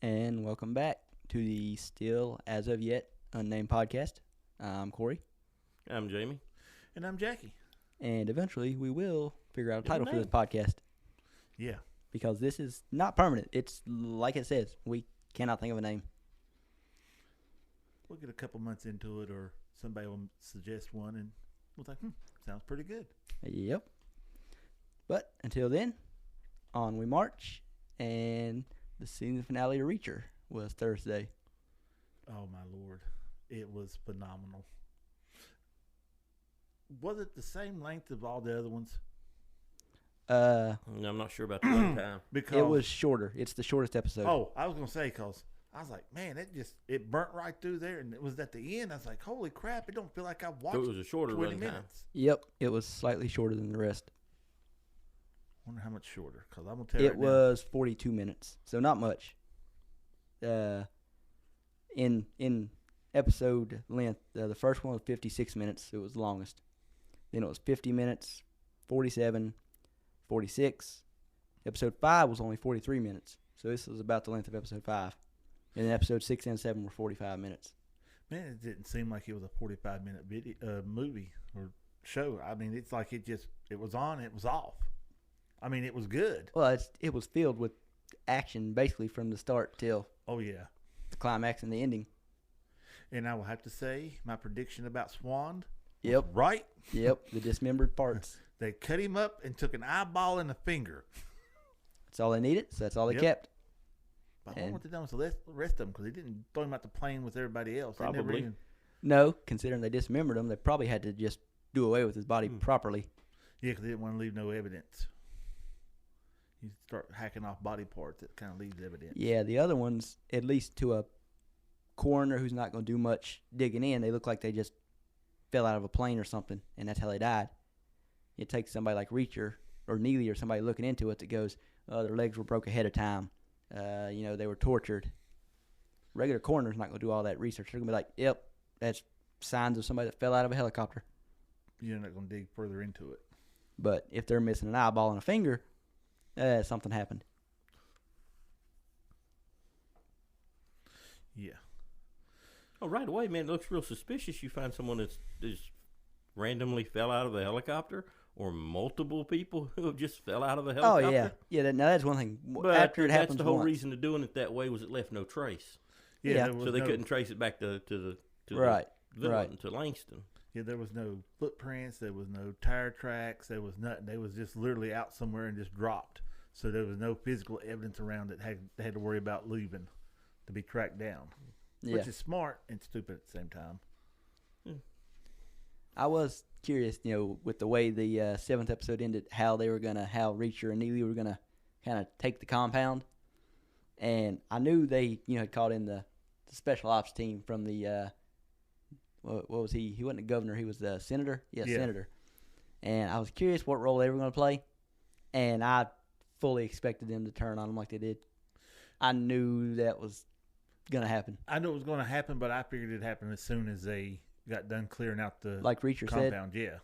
and welcome back to the still, as of yet, unnamed podcast. I'm Corey, I'm Jamie. And I'm Jackie. and eventually we will figure out a Give a title for this name. podcast Yeah. because this is not permanent. It's like it says, we cannot think of a name. We'll get a couple months into it, or somebody will suggest one, and we'll think, sounds pretty good. Yep. But until then, on we march, and the season finale to Reacher was Thursday. Oh, my Lord. It was phenomenal. Was it the same length of all the other ones? Uh, I'm not sure about the runtime. Because it was shorter. It's the shortest episode. Oh, I was going to say, because I was like, man, it burnt right through there, and it was at the end. I was like, holy crap, it don't feel like I've watched So it was a shorter 20 runtime. minutes. Yep, it was slightly shorter than the rest. Wonder how much shorter, because I'm going to tell you It right now. was 42 minutes, so not much. In episode length, the first one was 56 minutes. It was the longest. Then it was 50 minutes, 47, 46. Episode 5 was only 43 minutes. So this was about the length of episode 5. And then episode 6 and 7 were 45 minutes. Man, it didn't seem like it was a 45-minute video, movie or show. I mean, it's like it was on, it was off. I mean, it was good. Well, it was filled with action basically from the start till Oh, yeah. the climax and the ending. And I will have to say, my prediction about Swan, Yep. right? Yep, the dismembered parts. They cut him up and took an eyeball and a finger. That's all they needed, so that's all they Yep. kept. But I wonder And- what they done with the rest of them, because they didn't throw him out the plane with everybody else. They never Probably. even- No, considering they dismembered him, they probably had to just do away with his body properly. Yeah, because they didn't want to leave no evidence. You start hacking off body parts, that kind of leaves evidence. Yeah, the other ones, at least to a coroner who's not going to do much digging in, they look like they just fell out of a plane or something, and that's how they died. It takes somebody like Reacher or Neely or somebody looking into it that goes, their legs were broke ahead of time. They were tortured. Regular coroner's not going to do all that research. They're going to be like, yep, that's signs of somebody that fell out of a helicopter. You're not going to dig further into it. But if they're missing an eyeball and a finger, something happened. Yeah. Oh, right away, man, it looks real suspicious. You find someone that's just randomly fell out of a helicopter, or multiple people who have just fell out of a Oh, helicopter. yeah. Now that's one thing. But After it that's happens the whole once. reason of doing it that way was it left no trace. Yeah. There was So they no- couldn't trace it back to the Right, villain, right. to Langston. Yeah, there was no footprints. There was no tire tracks. There was nothing. They was just literally out somewhere and just dropped. So there was no physical evidence around that they had to worry about leaving to be tracked down, Yeah. which is smart and stupid at the same time. I was curious, with the way the 7th episode ended, how Reacher and Neely were going to kind of take the compound. And I knew they, had called in the special ops team from the, what was he? He wasn't a governor. He was the senator. Yeah, senator. And I was curious what role they were going to play. And I fully expected them to turn on them like they did. I knew that was going to happen. I knew it was going to happen, but I figured it'd happen as soon as they got done clearing out the Like Reacher said. compound. Yeah,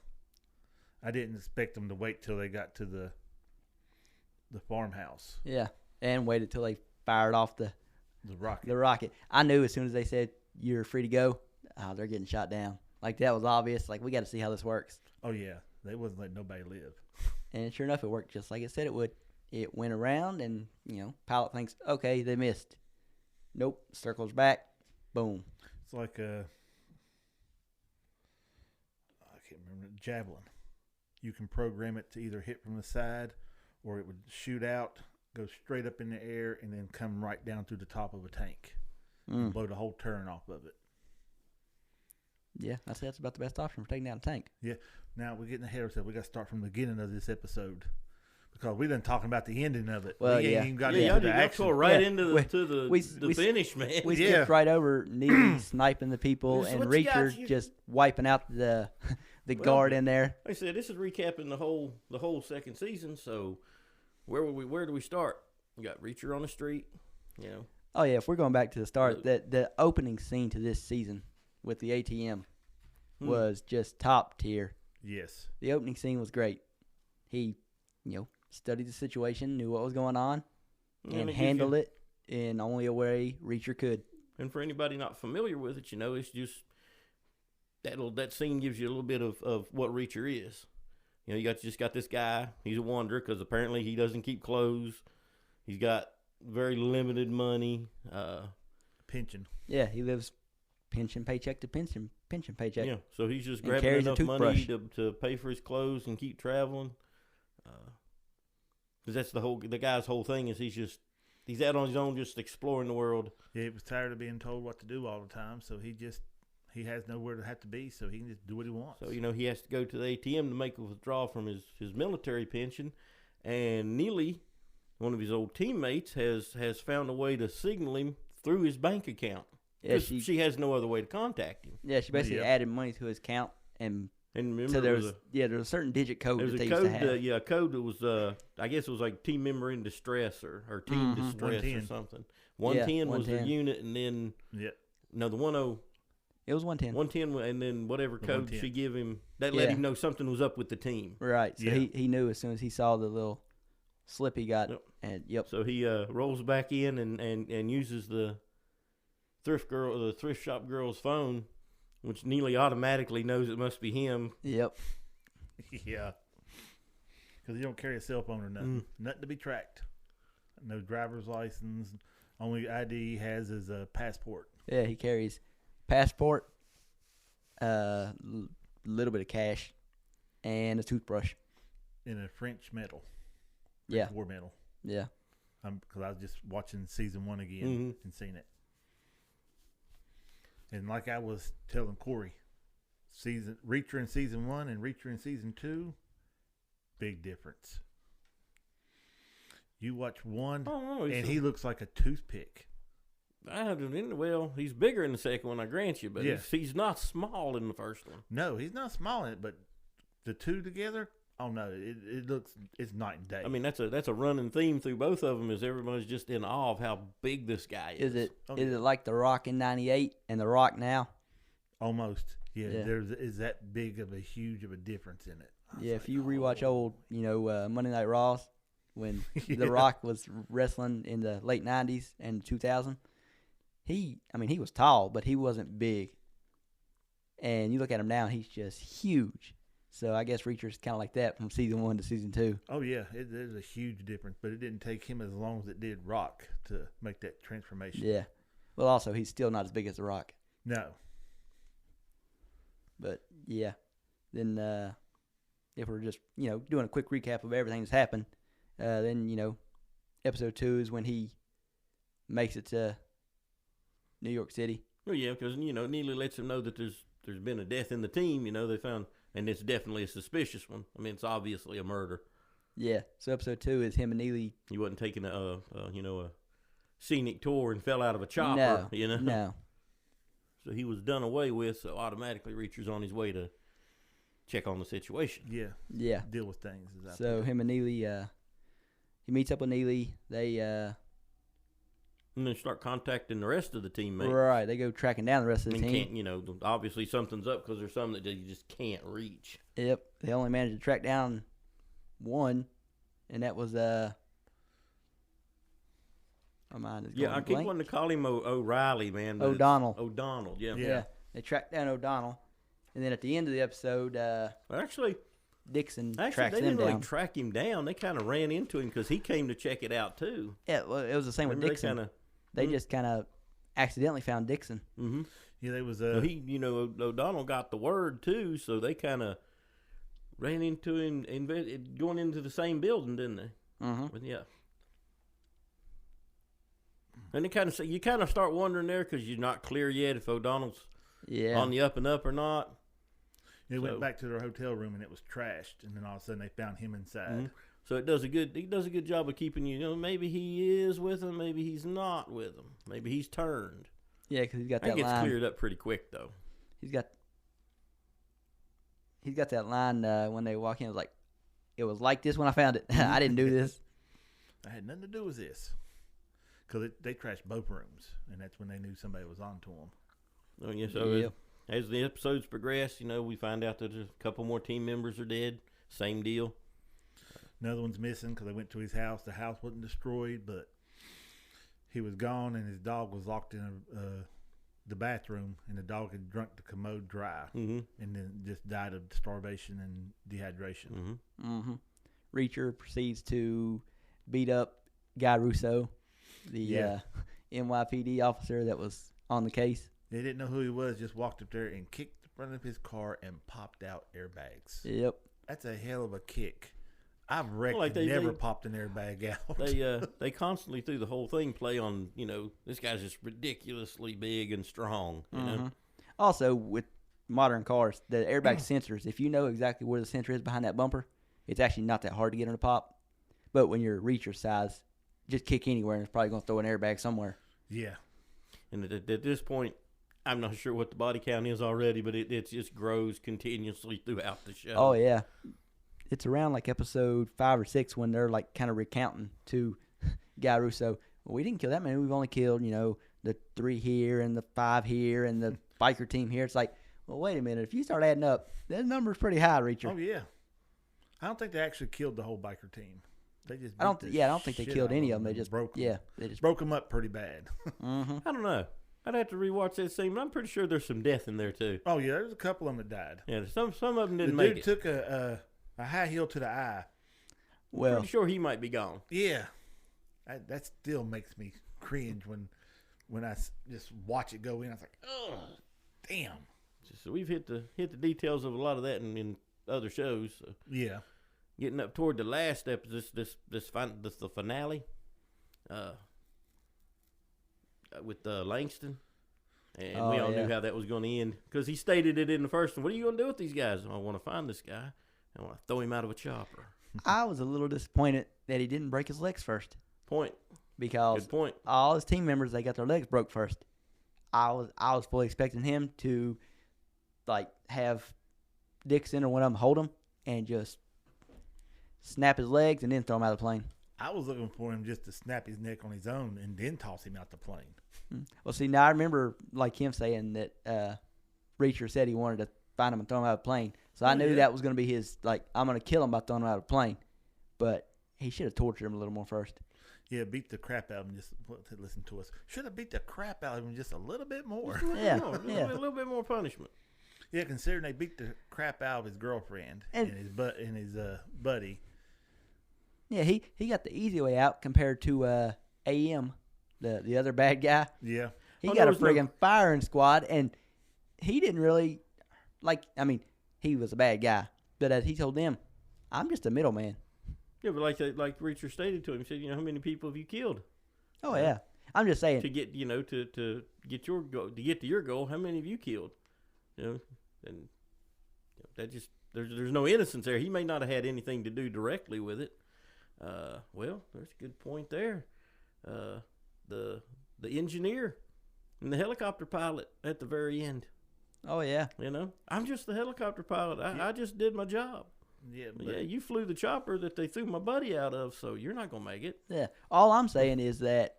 I didn't expect them to wait till they got to the farmhouse, Yeah. And waited till they fired off the rocket. rocket. I knew as soon as they said, you're free to go, they're getting shot down. Like, that was obvious. Like, we got to see how this works. Oh yeah, they wasn't letting nobody live. And sure enough, it worked just like it said it would. It went around, and, pilot thinks, okay, they missed. Nope, circles back, boom. It's like I can't remember, javelin. You can program it to either hit from the side, or it would shoot out, go straight up in the air, and then come right down through the top of a tank, and blow the whole turn off of it. Yeah, I'd say that's about the best option for taking down a tank. Yeah. Now we're getting ahead of ourselves. We got to start from the beginning of this episode, because we've been talking about the ending of it. Well, we ain't yeah. even got Yeah, y'all into the did action. go right Yeah, into we- the finish, man. We Yeah. skipped right over Neely sniping the people This is and what you got, Reacher you- just wiping out the guard in there. Like I said, this is recapping the whole second season. So where do we start? We got Reacher on the street, Oh, yeah, if we're going back to the start, the opening scene to this season with the ATM was just top tier. Yes. The opening scene was great. He, studied the situation, knew what was going on, And and it gives handled you- it in only a way Reacher could. And for anybody not familiar with it, it's just that scene gives you a little bit of what Reacher is. You just got this guy. He's a wanderer because apparently he doesn't keep clothes. He's got very limited money. Pension. Yeah, he lives pension paycheck to pension paycheck. Yeah, so he's just And grabbing carries a enough money toothbrush. to pay for his clothes and keep traveling. Because that's the guy's whole thing is he's out on his own just exploring the world. Yeah, he was tired of being told what to do all the time, so he has nowhere to have to be, so he can just do what he wants. So, he has to go to the ATM to make a withdrawal from his military pension. And Neely, one of his old teammates, has found a way to signal him through his bank account. Yeah, she has no other way to contact him. Yeah, she basically added money to his account, and remember, so there was a certain digit code there that was they a used code. to have. A code that was I guess it was like team member in distress or team distress 110. or something. 110 was the 110. unit, and then Yeah. no, the 10 It was 110. 110, and then whatever The code 110. she give him, that let Yeah. him know something was up with the team. Right. So Yeah. he knew as soon as he saw the little slip he got. Yep. And yep. So he rolls back in and uses the thrift shop girl's phone, which Neely automatically knows it must be him. Yep. Yeah. Because he don't carry a cell phone or nothing. Nothing to be tracked. No driver's license. Only ID he has is a passport. Yeah, he carries passport, little bit of cash, and a toothbrush. In a French metal. Yeah. War metal. Yeah. Because I was just watching season 1 again and seen it. And like I was telling Corey, Reacher in season 1 and Reacher in season 2, big difference. You watch one, and he looks like a toothpick. Well, he's bigger in the second one, I grant you, but Yeah. he's not small in the first one. No, he's not small in it, but the two together, oh no, it's night and day. I mean, that's a running theme through both of them. Is everybody's just in awe of how big this guy is? Is Oh, it like The Rock in '98 and The Rock now? Almost, yeah. Yeah. Is that big of a huge of a difference in it? I was Yeah. like, If you rewatch oh. old, Monday Night Raws, when Yeah. The Rock was wrestling in the late '90s and 2000, he was tall, but he wasn't big. And you look at him now, he's just huge. So I guess Reacher's kind of like that from season 1 to season 2. Oh yeah, there's a huge difference, but it didn't take him as long as it did Rock to make that transformation. Yeah. Well, also he's still not as big as The Rock. No. But yeah, then if we're just doing a quick recap of everything that's happened, then episode 2 is when he makes it to New York City. Well, yeah, because Neely lets him know that there's been a death in the team. They found, and it's definitely a suspicious one. I mean, it's obviously a murder. Yeah. So episode 2 is him and Neely. He wasn't taking a scenic tour and fell out of a chopper. No. So he was done away with. So automatically, Reacher's on his way to check on the situation. Yeah. Yeah. Deal with things. So him and Neely, he meets up with Neely. They And then start contacting the rest of the teammates. right. They go tracking down the rest of the And team. can't, obviously something's up because there's some that you just can't reach. Yep. They only managed to track down one, and that was my mind is going Yeah, I keep blank. wanting to call him O'Reilly, man. but it's O'Donnell. O'Donnell, yeah. Yeah. They tracked down O'Donnell, and then at the end of the episode, Actually, Dixon they tracks them didn't down. really track him down. They kind of ran into him because he came to check it out too. Yeah, well, it was the same with Remember Dixon. They just kind of accidentally found Dixon. Mm-hmm. Yeah, there was O'Donnell got the word too, so they kind of ran into him going into the same building, didn't they? Mm-hmm. But yeah. And you kind of start wondering there because you're not clear yet if O'Donnell's on the up and up or not. They went back to their hotel room and it was trashed, and then all of a sudden they found him inside. Mm-hmm. So he does a good job of keeping maybe he is with them, maybe he's not with them, maybe he's turned. Yeah, because he's got I that think it's line. cleared up pretty quick though. He's got that line when they walk in. It was like this when I found it. I didn't do this. I had nothing to do with this. Because they trashed both rooms, and that's when they knew somebody was on to them. Oh yeah, so as the episodes progress, we find out that a couple more team members are dead. Same deal. Another one's missing because they went to his house. The house wasn't destroyed, but he was gone, and his dog was locked in the bathroom, and the dog had drunk the commode dry, and then just died of starvation and dehydration. Reacher proceeds to beat up Guy Russo, the NYPD officer that was on the case. They didn't know who he was, just walked up there and kicked the front of his car and popped out airbags. Yep. That's a hell of a kick. I've wrecked never popped an airbag out. They constantly through the whole thing play on, this guy's just ridiculously big and strong, you know. Also, with modern cars, the airbag sensors, if you know exactly where the sensor is behind that bumper, it's actually not that hard to get them to pop. But when you're Reacher size, just kick anywhere and it's probably going to throw an airbag somewhere. Yeah. And at this point, I'm not sure what the body count is already, but it just grows continuously throughout the show. Oh, yeah. It's around like episode 5 or 6 when they're like kind of recounting to Guy Russo, well, we didn't kill that many. We've only killed, the 3 here and the 5 here and the biker team here. It's like, well, wait a minute. If you start adding up, that number's pretty high, Reacher. Oh, yeah. I don't think they actually killed the whole biker team. They just I don't think they killed any of them. They just broke them. Yeah, they just broke them up pretty bad. I don't know. I'd have to rewatch that scene, but I'm pretty sure there's some death in there too. Oh yeah, there's a couple of them that died. Yeah, some of them didn't the make dude it. Took a high heel to the eye. Well, pretty sure he might be gone. Yeah, that still makes me cringe when I just watch it go in. I was like, oh, damn. So we've hit the details of a lot of that in other shows. So. Yeah. Getting up toward the last episode, the finale, with Langston, and we all knew how that was going to end because he stated it in the first one. What are you going to do with these guys? I want to find this guy. I want to throw him out of a chopper. I was a little disappointed that he didn't break his legs first. Because Good point. All his team members, they got their legs broke first. I was fully expecting him to like have Dixon or one of them hold him and just snap his legs and then throw him out of the plane. I was looking for him just to snap his neck on his own and then toss him out the plane. Well, see, now I remember like him saying that Reacher said he wanted to find him and throw him out of the plane. So I knew that was going to be his, like, I'm going to kill him by throwing him out of the plane. But he should have tortured him a little more first. Yeah, beat the crap out of him just to listen to us. Should have beat the crap out of him just a little bit more. A little bit more punishment. Yeah, considering they beat the crap out of his girlfriend and his buddy. Yeah, he got the easy way out compared to AM, the other bad guy. Yeah. He got a friggin' firing squad, and he didn't really, he was a bad guy. But as he told them, I'm just a middleman. Yeah, but like Reacher stated to him, he said, how many people have you killed? Oh, yeah. I'm just saying. To get, to get your goal, to get to your goal, how many have you killed? And that just, there's no innocence there. He may not have had anything to do directly with it. Well, there's a good point there. The engineer and the helicopter pilot at the very end. Oh, yeah. I'm just the helicopter pilot. I just did my job. Yeah, you flew the chopper that they threw my buddy out of, so you're not going to make it. Yeah. All I'm saying is that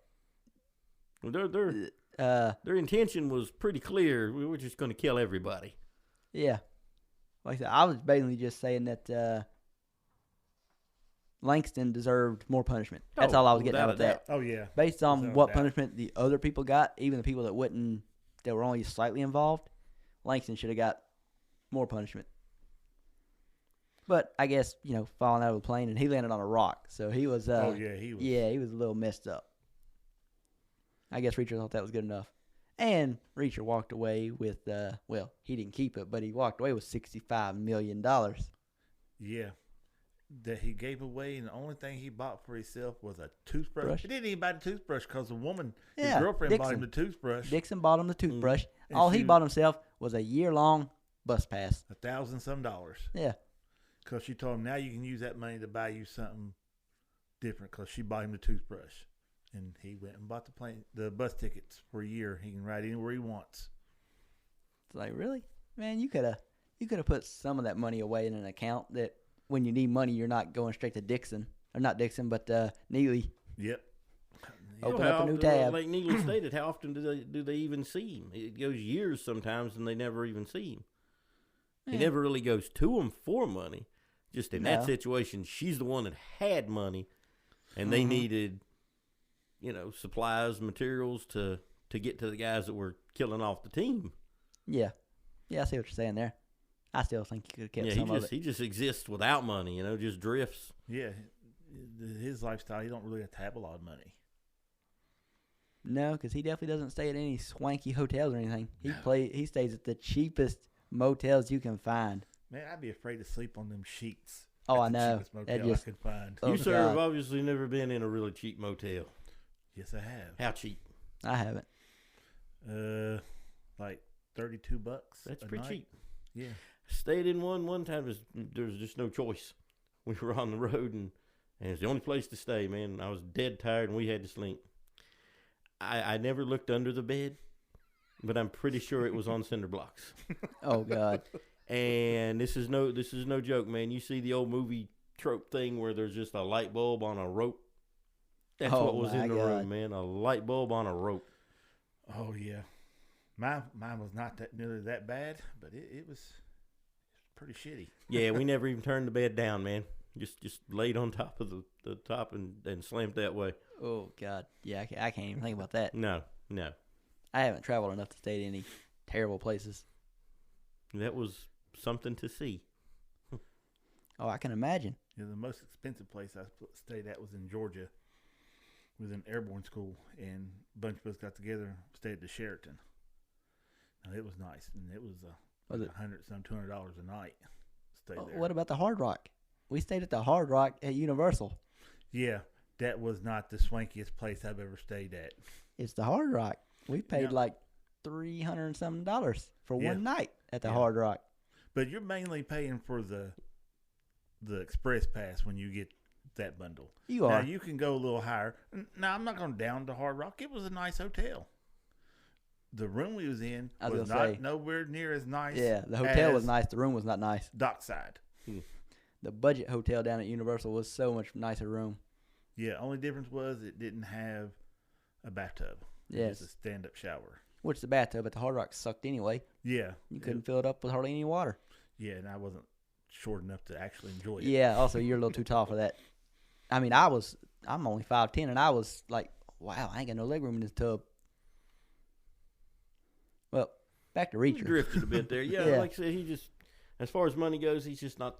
their intention was pretty clear. We were just going to kill everybody. Yeah. Like I said, I was basically just saying that Langston deserved more punishment. That's all I was getting out of that. Oh, yeah. Based on what punishment the other people got, even the people that were only slightly involved, Langston should have got more punishment. But I guess, falling out of a plane, and he landed on a rock. So he was... he was. Yeah, he was a little messed up. I guess Reacher thought that was good enough. And Reacher walked away with, he didn't keep it, but he walked away with $65 million. Yeah. That he gave away, and the only thing he bought for himself was a toothbrush. He didn't even buy the toothbrush because the woman, his girlfriend, bought him the toothbrush. Dixon bought him the toothbrush. All he bought himself was a year-long bus pass. $1,000 some. Yeah. Because she told him, now you can use that money to buy you something different, because she bought him the toothbrush. And he went and bought the bus tickets for a year. He can ride anywhere he wants. It's like, really? Man, you could have put some of that money away in an account that when you need money, you're not going straight to Dixon. Or not Dixon, but Neely. Yep. Open up a new tab. Like Neely stated, how often do they even see him? It goes years sometimes, and they never even see him. Yeah. He never really goes to him for money. Just in that situation, she's the one that had money, and they needed, supplies, materials to get to the guys that were killing off the team. Yeah. Yeah, I see what you're saying there. I still think you could have kept some of it. He just exists without money, just drifts. Yeah, his lifestyle, he don't really have to have a lot of money. No, because he definitely doesn't stay at any swanky hotels or anything. He stays at the cheapest motels you can find. Man, I'd be afraid to sleep on them sheets. Oh, I at the know. cheapest motel I could find. Oh, You, sir, God. have obviously never been in a really cheap motel. Yes, I have. How cheap? I haven't. Like $32. That's a pretty night. cheap. Yeah. Stayed in one time. There was just no choice. We were on the road, and it's the only place to stay, man. I was dead tired, and we had to sleep. I never looked under the bed, but I'm pretty sure it was on cinder blocks. Oh, God. And this is no joke, man. You see the old movie trope thing where there's just a light bulb on a rope. That's what was in the room, man. A light bulb on a rope. Oh, yeah. Mine was not nearly that bad, but it was pretty shitty. Yeah, we never even turned the bed down, man. Just laid on top of the top and slammed that way. Oh, God. Yeah, I can't even think about that. No. I haven't traveled enough to stay at any terrible places. That was something to see. Oh, I can imagine. Yeah, the most expensive place I stayed at was in Georgia. It was an airborne school, and a bunch of us got together and stayed at the Sheraton. Now, it was nice, and it was Was it? $200 a night. Stay there. What about the Hard Rock? We stayed at the Hard Rock at Universal. Yeah, that was not the swankiest place I've ever stayed at. It's the Hard Rock. We paid Yeah. like $300 and something for Yeah. one night at the Yeah. Hard Rock. But you're mainly paying for the express pass when you get that bundle. You Now, are. you can go a little higher. Now, I'm not going down to Hard Rock. It was a nice hotel. The room we was in I was was gonna not say. nowhere near as nice. Yeah, the hotel was as nice. The room was not nice. Dockside. The budget hotel down at Universal was so much nicer room. Yeah, only difference was it didn't have a bathtub. It was Yes. just a stand-up shower. Which the bathtub at the Hard Rock sucked anyway. Yeah. You couldn't fill it up with hardly any water. Yeah, and I wasn't short enough to actually enjoy it. Yeah, also you're a little too tall for that. I mean, I'm only 5'10", and I was like, wow, I ain't got no leg room in this tub. Well, back to He Reacher. drifted a bit there. Yeah, Yeah. like I said, he just, as far as money goes, he's just not.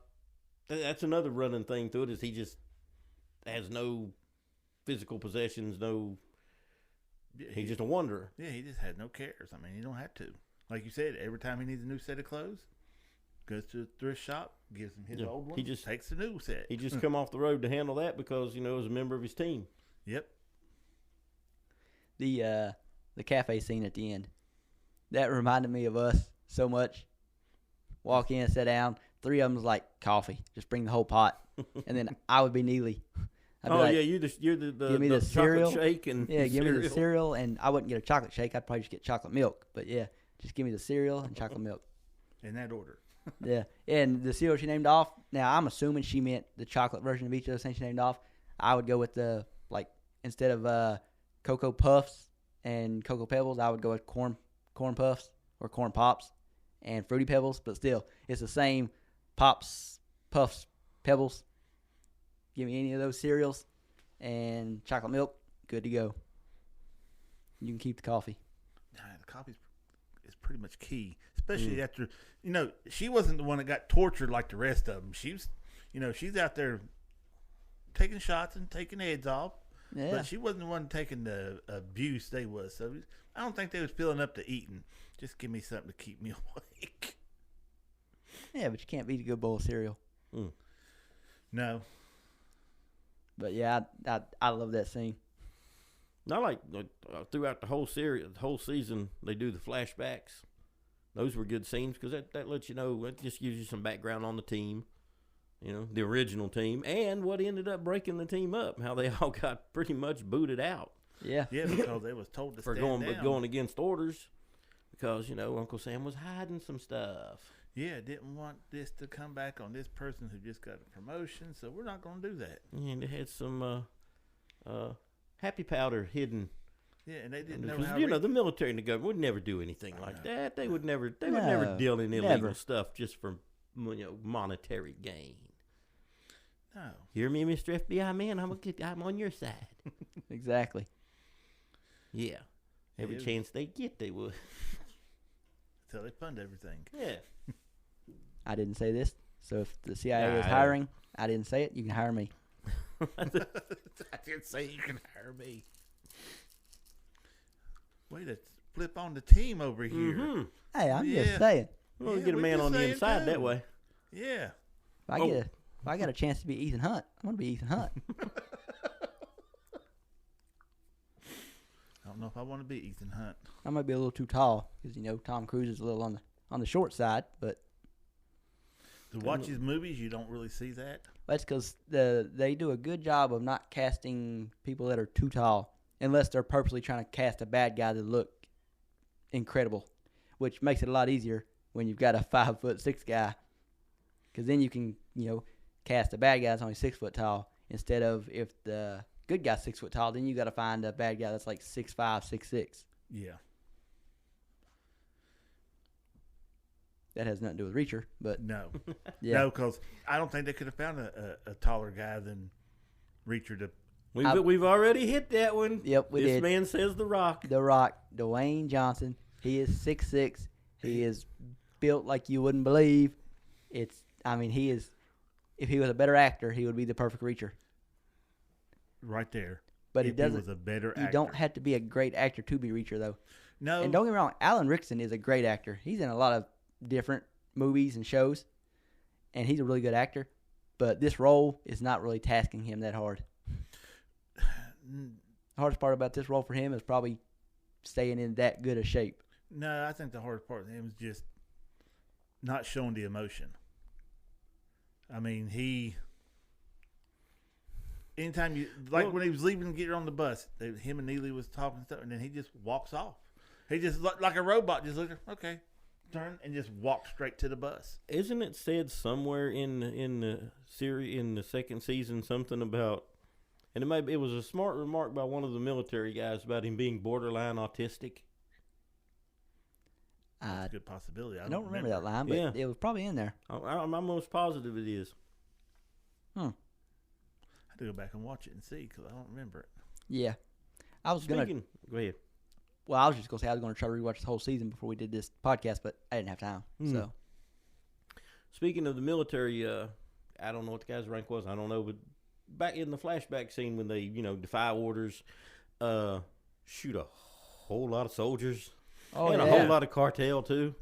That's another running thing to it, is he just has no physical possessions, no. Yeah, He's just a wanderer. Yeah, he just had no cares. I mean, he don't have to. Like you said, every time he needs a new set of clothes, goes to the thrift shop, gives him his Yeah, old one, he just- takes the new set. He just come off the road to handle that because, as a member of his team. Yep. The cafe scene at the end, that reminded me of us so much. Walk in, sit down. Three of them was like, coffee. Just bring the whole pot. And then I would be Neely. I'd be like, Yeah, you're the give me the cereal. chocolate shake and yeah, give me the cereal. And I wouldn't get a chocolate shake. I'd probably just get chocolate milk. But yeah, just give me the cereal and chocolate milk. In that order. Yeah. And the cereal she named off, now I'm assuming she meant the chocolate version of each of those things she named off. I would go with the, instead of Cocoa Puffs and Cocoa Pebbles, I would go with corn puffs or corn pops and Fruity Pebbles. But still, it's the same pops, puffs, pebbles. Give me any of those cereals and chocolate milk, good to go. You can keep the coffee. Nah, the coffee is pretty much key, especially after, she wasn't the one that got tortured like the rest of them. She was, she's out there taking shots and taking heads off, Yeah. but she wasn't the one taking the abuse they was. So I don't think they was feeling up to eating. Just give me something to keep me awake. Yeah, but you can't beat a good bowl of cereal. No. But yeah, I love that scene. Not like throughout the whole series, the whole season, they do the flashbacks. Those were good scenes because that lets you know, it just gives you some background on the team, the original team, and what ended up breaking the team up, how they all got pretty much booted out. Yeah. Yeah, because they was told to for stand down. going against orders because, Uncle Sam was hiding some stuff. Yeah, didn't want this to come back on this person who just got a promotion, so we're not going to do that. And they had some happy powder hidden. Yeah, and they didn't know Because, how. the military and the government would never do anything like that. They would never No, deal in illegal never. stuff just for monetary gain. No. Hear me, Mr. FBI man? I'm on your side. Exactly. Yeah. Every Yeah. chance they get, they would. Until they fund everything. Yeah. I didn't say this, so if the CIA is Nah, hiring, I didn't say it. You can hire me. I didn't say you can hire me. Way to flip on the team over here. Mm-hmm. Hey, I'm Yeah. just saying. Well, Yeah, get a we're man just on the saying inside too. that way. Yeah. If I get a chance to be Ethan Hunt, I'm gonna be Ethan Hunt. I don't know if I want to be Ethan Hunt. I might be a little too tall because Tom Cruise is a little on the short side, but To watch his movies, you don't really see that. that's because they do a good job of not casting people that are too tall unless they're purposely trying to cast a bad guy that look incredible, which makes it a lot easier when you've got a 5'6" guy, because then you can cast a bad guy that's only 6 foot tall instead of if the good guy's 6 foot tall, then you got to find a bad guy that's like 6'5", 6'6". Yeah. That has nothing to do with Reacher, but No. yeah, No, because I don't think they could have found a taller guy than Reacher to. We've already hit that one. Yep, we this did. man says The Rock. The Rock, Dwayne Johnson. He is 6'6". He is built like you wouldn't believe. He is. If he was a better actor, he would be the perfect Reacher. Right there. But if he doesn't. was a better actor. You don't have to be a great actor to be Reacher, though. No. And don't get me wrong, Alan Rickson is a great actor. He's in a lot of different movies and shows, and he's a really good actor. But this role is not really tasking him that hard. The hardest part about this role for him is probably staying in that good a shape. No, I think the hardest part of him is just not showing the emotion. I mean, anytime when he was leaving to get on the bus, him and Neely was talking and stuff, and then he just walks off. He just like a robot, just looked, okay, turn and just walked straight to the bus. Isn't it said somewhere in the series in the second season something about, and it was a smart remark by one of the military guys about him being borderline autistic. That's a good possibility. I don't remember that line, but Yeah. it was probably in there. I'm almost positive it is. I have to go back and watch it and see because I don't remember it. Yeah. Go ahead. Well, I was just going to say I was going to try to rewatch the whole season before we did this podcast, but I didn't have time. So, Speaking of the military, I don't know what the guy's rank was. I don't know, but back in the flashback scene when they, defy orders, shoot a whole lot of soldiers and a whole lot of cartel too.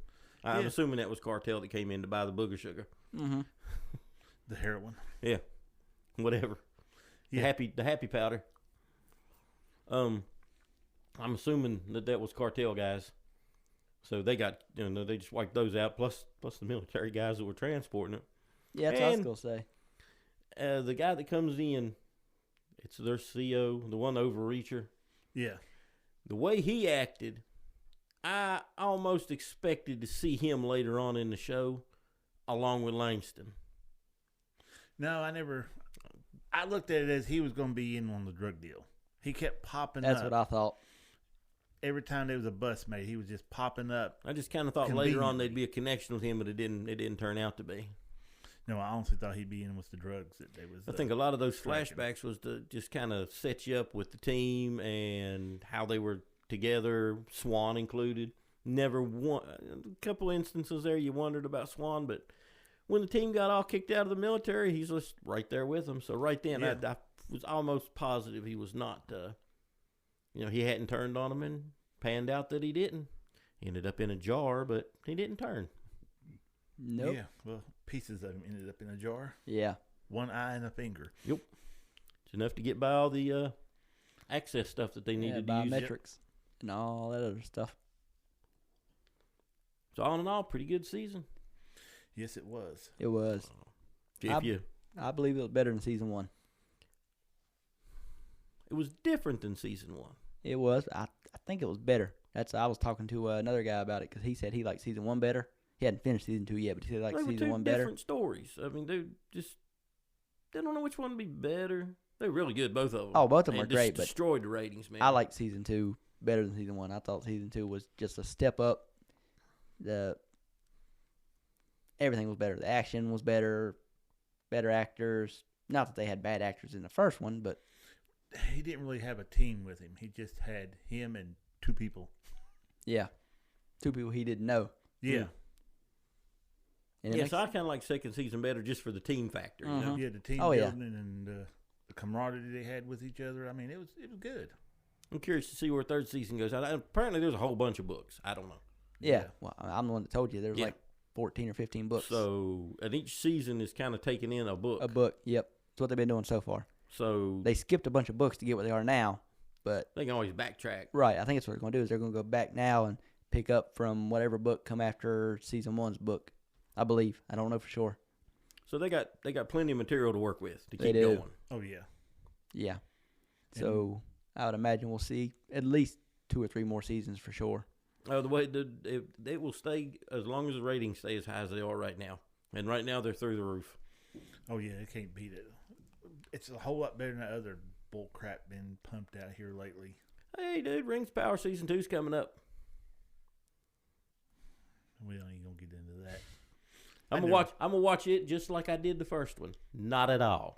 I'm assuming that was cartel that came in to buy the booger sugar. Mm-hmm. The heroin. Yeah, whatever. Yeah. The happy powder. I'm assuming that was cartel guys. So they got, they just wiped those out. Plus the military guys that were transporting it. Yeah, that's what I was going to say. The guy that comes in, it's their CO, the one overreacher. Yeah. The way he acted, I almost expected to see him later on in the show, along with Langston. No, I never. I looked at it as he was going to be in on the drug deal. He kept popping That's up. what I thought. Every time there was a bus made, he was just popping up. I just kind of thought later on there'd be a connection with him, but it didn't turn out to be. No, I honestly thought he'd be in with the drugs. I think a lot of those tracking. flashbacks was to just kind of set you up with the team and how they were together, Swan included. Never one, a couple instances there you wondered about Swan, but when the team got all kicked out of the military, he's just right there with them. So right then, Yeah. I was almost positive he was not, he hadn't turned on him, and panned out that he didn't. He ended up in a jar, but he didn't turn. Nope. Yeah, well, pieces of him ended up in a jar. Yeah. One eye and a finger. Yep. It's enough to get by all the access stuff that they needed to use. Biometrics and all that other stuff. So all in all, pretty good season. Yes, it was. It was. I believe it was better than season 1. It was different than season 1. It was. I think it was better. I was talking to another guy about it because he said he liked season 1 better. He hadn't finished season 2 yet, but he said he liked season 1 better. Different stories. I mean, they don't know which one would be better. They're really good, both of them. Oh, both of them and are great, but destroyed the ratings, man. I liked season 2 better than season 1. I thought season 2 was just a step up. Everything was better. The action was better. Better actors. Not that they had bad actors in the first one, but he didn't really have a team with him. He just had him and two people. Yeah. Two people he didn't know. Yeah. And it Yeah, makes- so I kind of like second season better just for the team factor. You know? Yeah, the team Oh, yeah. building and the camaraderie they had with each other. I mean, it was good. I'm curious to see where third season goes. Apparently, there's a whole bunch of books. I don't know. yeah. Well, I'm the one that told you there was Yeah. like 14 or 15 books. So, and each season is kind of taking in a book. A book. Yep. That's what they've been doing so far. So They skipped a bunch of books to get what they are now, but they can always backtrack. right. I think that's what they're going to do is they're going to go back now and pick up from whatever book come after season 1's book. I believe. I don't know for sure. So they got plenty of material to work with to They keep do. going. Oh yeah. Yeah. So I would imagine we'll see at least 2 or 3 more seasons for sure. The way it will stay as long as the ratings stay as high as they are right now. And right now they're through the roof. Oh yeah, they can't beat it. It's a whole lot better than that other bull crap been pumped out here lately. Hey, dude, Rings of Power season 2's coming up. We don't even gonna get into that. I'm gonna watch it just like I did the first one. Not at all.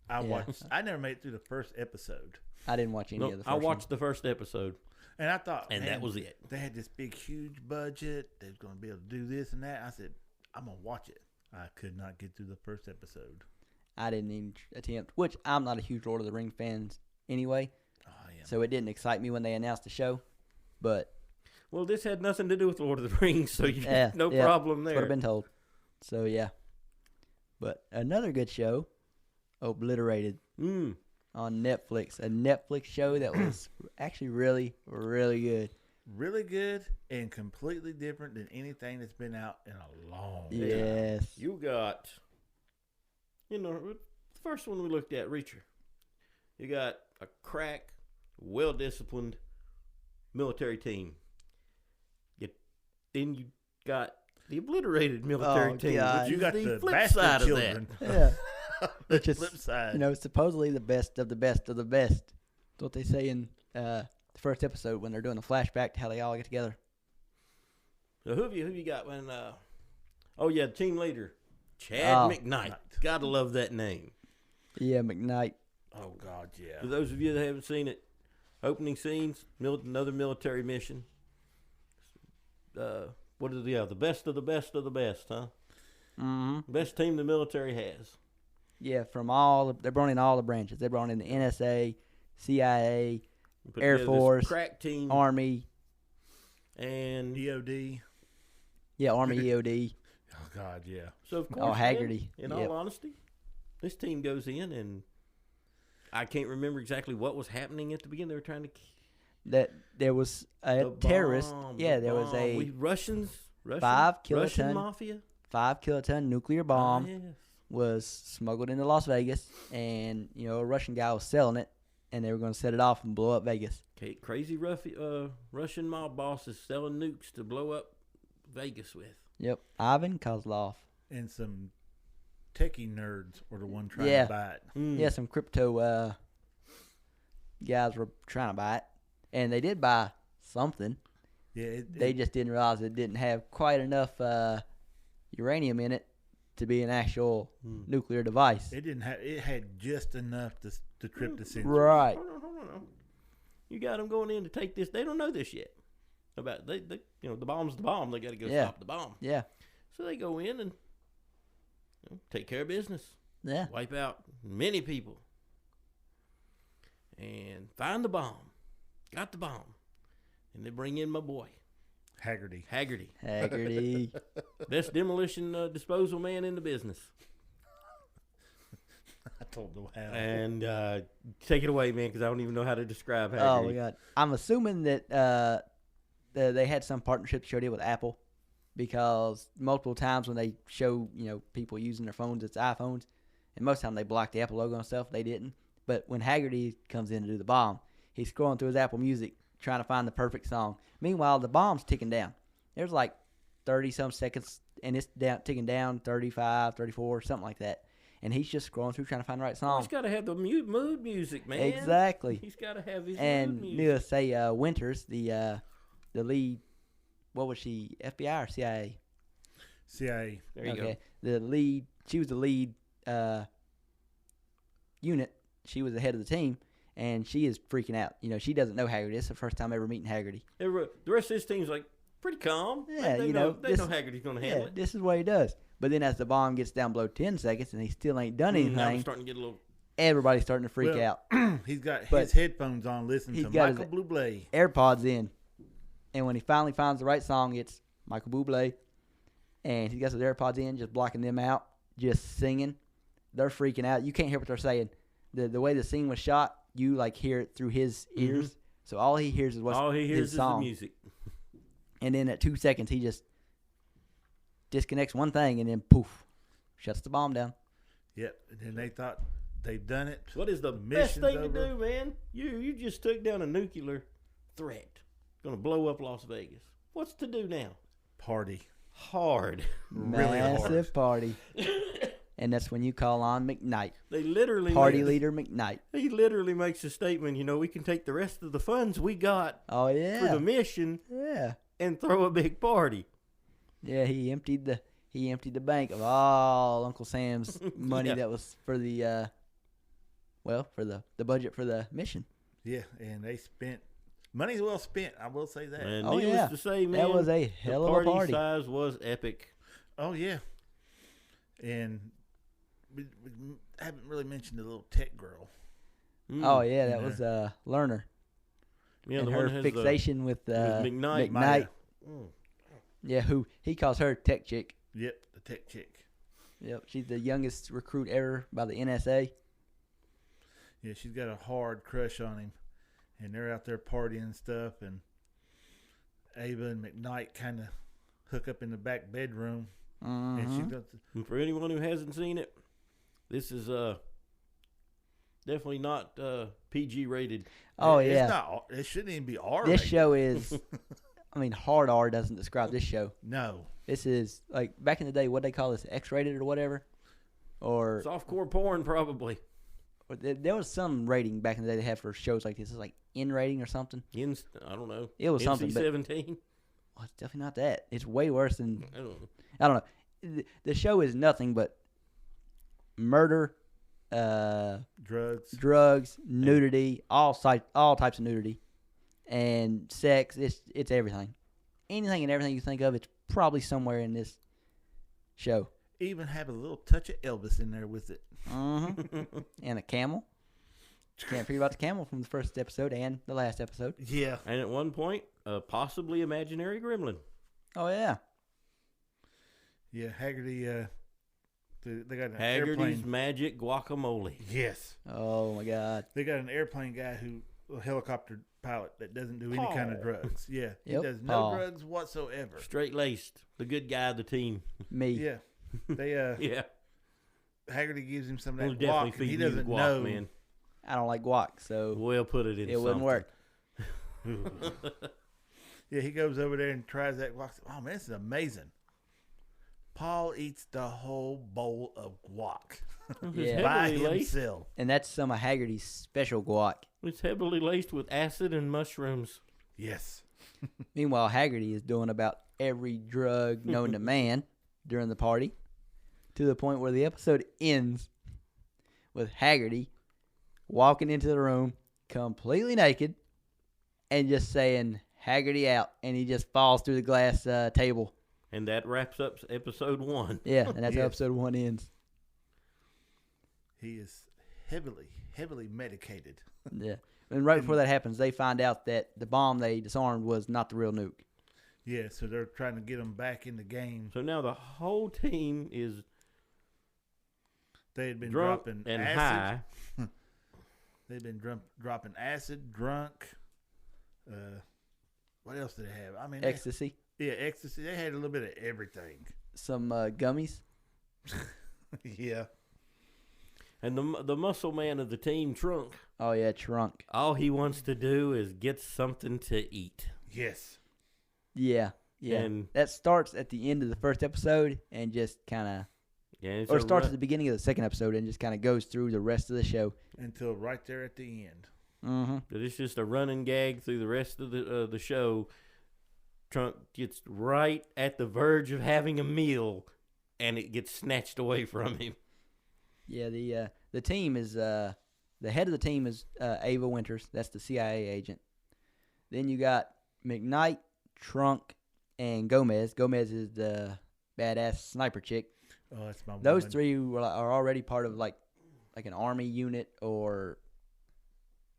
I never made it through the first episode, I didn't watch any No, of the first I one. watched the first episode, and I thought, and man, that was it. They had this big, huge budget. They was gonna be able to do this and that. I said, I'm gonna watch it. I could not get through the first episode. I didn't even attempt, which I'm not a huge Lord of the Rings fan anyway, I am. so it didn't excite me when they announced the show. But Well, this had nothing to do with Lord of the Rings, so you Yeah, no yeah, problem that's there. what I've been told. So yeah. But another good show, Obliterated Mm. on Netflix. A Netflix show that was actually really, really good. Really good and completely different than anything that's been out in a long time. Yes. You got, the first one we looked at, Reacher. You got a crack, well-disciplined military team. Then you got the obliterated military Oh, team, God. which You is got the the flip bastard side of children. Yeah. The Which is, flip side. supposedly the best of the best of the best. That's what they say in the first episode when they're doing the flashback to how they all get together. that. So who have you got when? The team leader, Chad Oh. McKnight. Gotta love that name. Yeah, McKnight. Oh God, yeah. For those of you that haven't seen it, opening scenes, another military mission. What is the best of the best of the best, huh? Mm-hmm. Best team the military has. Yeah, they brought in all the branches. They brought in the NSA, CIA, Put Air together this Force, crack team, Army. and EOD. Yeah, Army EOD. Oh God, yeah. so of course, Oh, Haggerty. In Yep. all honesty, this team goes in, and I can't remember exactly what was happening at the beginning. They were trying to That there was a the terrorist. bomb, Yeah, the there was bomb. a Russian 5 Russian kiloton mafia 5 kiloton nuclear bomb Ah, yes. was smuggled into Las Vegas, and a Russian guy was selling it, and they were going to set it off and blow up Vegas. Crazy Russian mob bosses selling nukes to blow up Vegas with. Yep, Ivan Kozlov. And some techie nerds were the one trying Yeah. to buy it. Mm. Yeah, some crypto guys were trying to buy it, and they did buy something. Yeah, They just didn't realize it didn't have quite enough uranium in it to be an actual nuclear device. it didn't have. It had just enough to trip the sensor. Right. Hold on. You got them going in to take this. They don't know this yet. About the bomb's the bomb. They got to go Yeah. stop the bomb. Yeah. So they go in and take care of business. Yeah. Wipe out many people. And find the bomb. Got the bomb. And they bring in my boy, Haggerty. Haggerty. Haggerty. Best demolition disposal man in the business. I told no how. And take it away, man, because I don't even know how to describe Oh Haggerty. my God! I'm assuming that they had some partnership show deal with Apple, because multiple times when they show people using their phones, it's iPhones, and most of the time they block the Apple logo and stuff. They didn't, but when Haggerty comes in to do the bomb, he's scrolling through his Apple Music trying to find the perfect song. Meanwhile, the bomb's ticking down. There's like 30-some seconds, and it's ticking down 35, 34, something like that. And he's just scrolling through trying to find the right song. He's got to have the mood music, man. Exactly. He's got to have his And mood music. needless to say, Winters, the lead, what was she, FBI or CIA? CIA. There you go. The lead, she was the lead unit. She was the head of the team, and she is freaking out. She doesn't know Haggerty. It's the first time ever meeting Haggerty. The rest of this team's like pretty calm. Yeah, they know Haggerty's going to handle it. This is what he does. But then as the bomb gets down below 10 seconds and he still ain't done anything, Now we're starting to get a little. Everybody's starting to freak out. He's got his headphones on, listening to Michael Bublé. AirPods in, and when he finally finds the right song, it's Michael Bublé, and he's got his AirPods in, just blocking them out, just singing. They're freaking out. You can't hear what they're saying. The way the scene was shot, you like hear it through his ears. So all he hears is what's his song. The music. And then at 2 seconds, he just disconnects one thing, and then poof, shuts the bomb down. Yep. And then they thought they've done it. What is the best thing to do, man? You just took down a nuclear threat. Going to blow up Las Vegas. What's to do now? Party. Hard. Really hard. Massive party. And that's when you call on McKnight. They literally leader McKnight. He literally makes a statement, we can take the rest of the funds we got for the mission and throw a big party. Yeah, he emptied the bank of all Uncle Sam's money that was for the for the budget for the mission. Yeah, and they spent money's well spent, I will say that. And needless to say, man, that was a hell of a party. The party size was epic. Oh yeah. And we haven't really mentioned the little tech girl. Oh yeah, that was Lerner. Yeah, and the her one has fixation with McKnight. McKnight. Yeah, who he calls her tech chick. Yep, the tech chick. Yep, she's the youngest recruit ever by the NSA. Yeah, she's got a hard crush on him, and they're out there partying and stuff. And Ava and McKnight kind of hook up in the back bedroom. And she does. And for anyone who hasn't seen it, this is definitely not PG rated. Oh It's yeah, not. It shouldn't even be R. This show is. I mean, hard R doesn't describe this show. No. This is like back in the day. What they call this, X-rated or whatever, or softcore porn probably. Or there was some rating back in the day they had for shows like this. It's like N rating or something. I don't know. It was NC something. 17. Well, it's definitely not that. It's way worse than. I don't know. The show is nothing but murder, drugs, nudity, all types of nudity, and sex. It's everything. Anything and everything you think of, it's probably somewhere in this show. Even have a little touch of Elvis in there with it. And a camel. Can't forget about the camel from the first episode and the last episode. Yeah. And at one point, a possibly imaginary gremlin. Oh, yeah. Yeah, Haggerty, they got an Haggerty's airplane. Magic Guacamole. Yes. Oh, my God. They got an airplane guy a helicopter pilot that doesn't do any kind of drugs. Yeah. He does no drugs whatsoever. Straight-laced. The good guy of the team. Me. Yeah. They, yeah. Haggerty gives him some of We'll that guac, and he doesn't know. Man. I don't like guac, so we'll put it in. It wouldn't work. Yeah, he goes over there and tries that guac. Oh man, this is amazing. Paul eats the whole bowl of guac by himself, and that's some of Haggerty's special guac. It's heavily laced with acid and mushrooms. Yes. Meanwhile, Haggerty is doing about every drug known to man during the party, to the point where the episode ends with Haggerty walking into the room completely naked and just saying Haggerty out, and he just falls through the glass table. And that wraps up episode 1. Yeah, and that's how episode 1 ends. He is heavily medicated. Yeah. And right before that happens, they find out that the bomb they disarmed was not the real nuke. Yeah, so they're trying to get him back in the game. So now the whole team is they had been drunk dropping and acid. high. They've been dropping acid, drunk. What else did they have? I mean, ecstasy. Ecstasy. They had a little bit of everything. Some gummies. Yeah. And the muscle man of the team, Trunk. Oh, yeah, Trunk. All he wants to do is get something to eat. Yes. Yeah. And that starts at the end of the first episode and just kind of... Yeah, or starts at the beginning of the second episode and just kind of goes through the rest of the show. Until right there at the end. Mm-hmm. But it's just a running gag through the rest of the show. Trunk gets right at the verge of having a meal, and it gets snatched away from him. Yeah, the team is the head of the team is Ava Winters. That's the CIA agent. Then you got McKnight, Trunk, and Gomez. Gomez is the badass sniper chick. Oh, that's my Those woman. three are already part of like an army unit or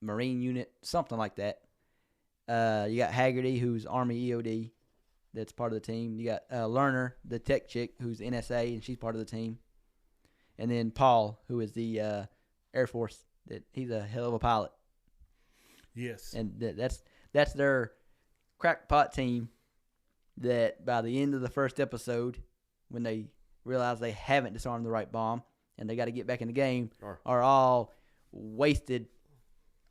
marine unit, something like that. You got Haggerty, who's Army EOD. That's part of the team. You got Lerner, the tech chick, who's NSA, and she's part of the team. And then Paul, who is the Air Force. He's a hell of a pilot. Yes. And that's their crackpot team that by the end of the first episode, when they realize they haven't disarmed the right bomb and they got to get back in the game, are all wasted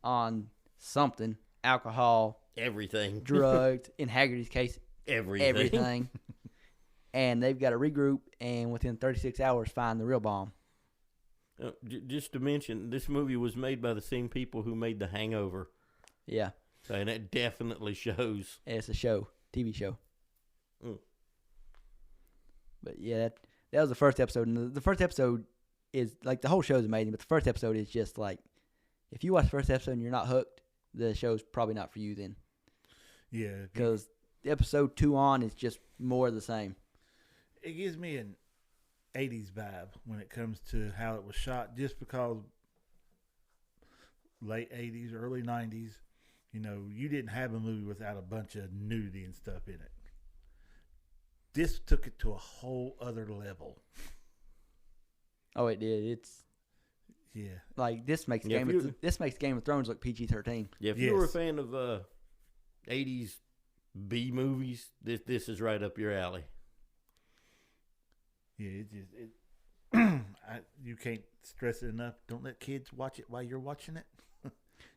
on something, alcohol, everything, drugged, in Haggerty's case, everything. And they've got to regroup and within 36 hours find the real bomb. Just to mention, this movie was made by the same people who made The Hangover. Yeah. And it definitely shows. It's a show, TV show. Mm. But yeah, that was the first episode. And the first episode is, like, the whole show is amazing, but the first episode is just like, if you watch the first episode and you're not hooked, the show's probably not for you then. Yeah. Because episode 2 on is just more of the same. It gives me an 80s vibe when it comes to how it was shot, just because late 80s, early 90s, you didn't have a movie without a bunch of nudity and stuff in it. This took it to a whole other level. Oh, it did. Yeah. Like, this makes Game of Thrones look PG-13. Yeah, if you were a fan of 80s B movies, this is right up your alley. Yeah, you can't stress it enough. Don't let kids watch it while you're watching it,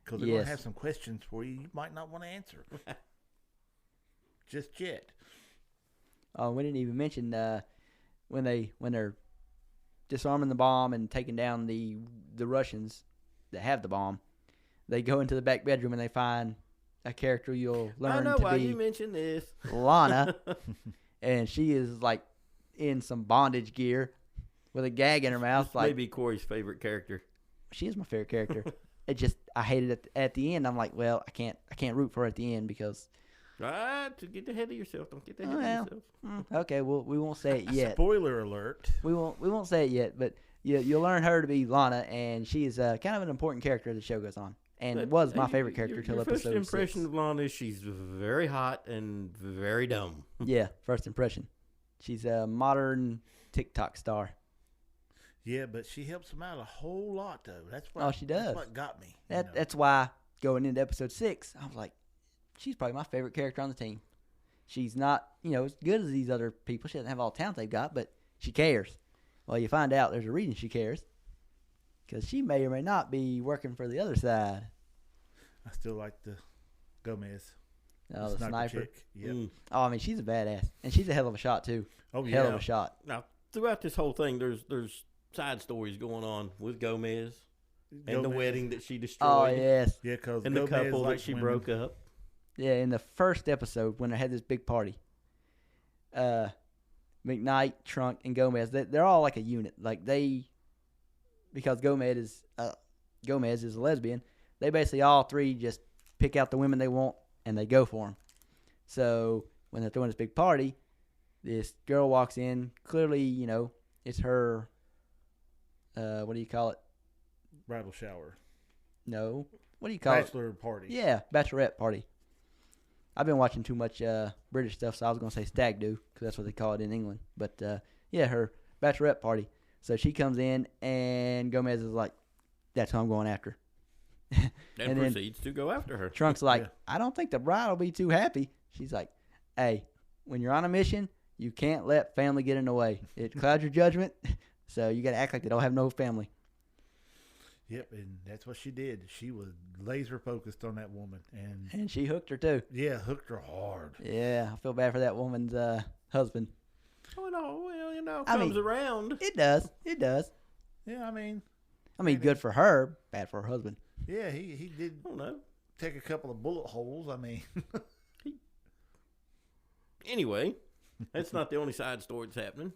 because they're going to have some questions for you might not want to answer just yet. Oh, we didn't even mention when they're disarming the bomb and taking down the Russians that have the bomb. They go into the back bedroom and they find a character you'll learn to be. I know why you mentioned this. Lana, and she is like in some bondage gear with a gag in her mouth. Like, maybe Corey's favorite character. She is my favorite character. I hated it at the end. I'm like, well, I can't root for her at the end because. To get ahead of yourself. Don't get ahead of yourself. Okay, well, we won't say it yet. Spoiler alert. We won't say it yet, but you'll learn her to be Lana, and she is kind of an important character as the show goes on, and it was my favorite character till episode 6. First impression of Lana is she's very hot and very dumb. Yeah, first impression. She's a modern TikTok star. Yeah, but she helps him out a whole lot, though. That's what. She does. That's what got me. That's why going into episode 6, I was like, she's probably my favorite character on the team. She's not, as good as these other people. She doesn't have all the talent they've got, but she cares. Well, you find out there's a reason she cares. Because she may or may not be working for the other side. I still like the Gomez. Oh, the sniper. Chick. Yep. Oh, I mean, she's a badass. And she's a hell of a shot, too. Oh, yeah. Hell of a shot. Now, throughout this whole thing, there's side stories going on with Gomez and the wedding that she destroyed. Oh, yes. Yeah, because and the couple that she broke up. Yeah, in the first episode when they had this big party, McKnight, Trunk, and Gomez, they're all like a unit. Like because Gomez is a lesbian, they basically all three just pick out the women they want and they go for them. So when they're throwing this big party, this girl walks in. Clearly, it's her. What do you call it? Bridal shower. No. What do you call it? Bachelor party. Yeah, bachelorette party. I've been watching too much British stuff, so I was going to say stag do, because that's what they call it in England. But, yeah, her bachelorette party. So she comes in, and Gomez is like, that's who I'm going after. And proceeds to go after her. Trunk's like, I don't think the bride will be too happy. She's like, hey, when you're on a mission, you can't let family get in the way. It clouds your judgment, so you got to act like they don't have no family. Yep, and that's what she did. She was laser focused on that woman, and she hooked her too. Yeah, hooked her hard. Yeah, I feel bad for that woman's husband. Oh no, well, comes around. It does. Yeah, I mean, good for her, bad for her husband. Yeah, he did. I don't know. Take a couple of bullet holes. I mean, anyway, that's not the only side story that's happening.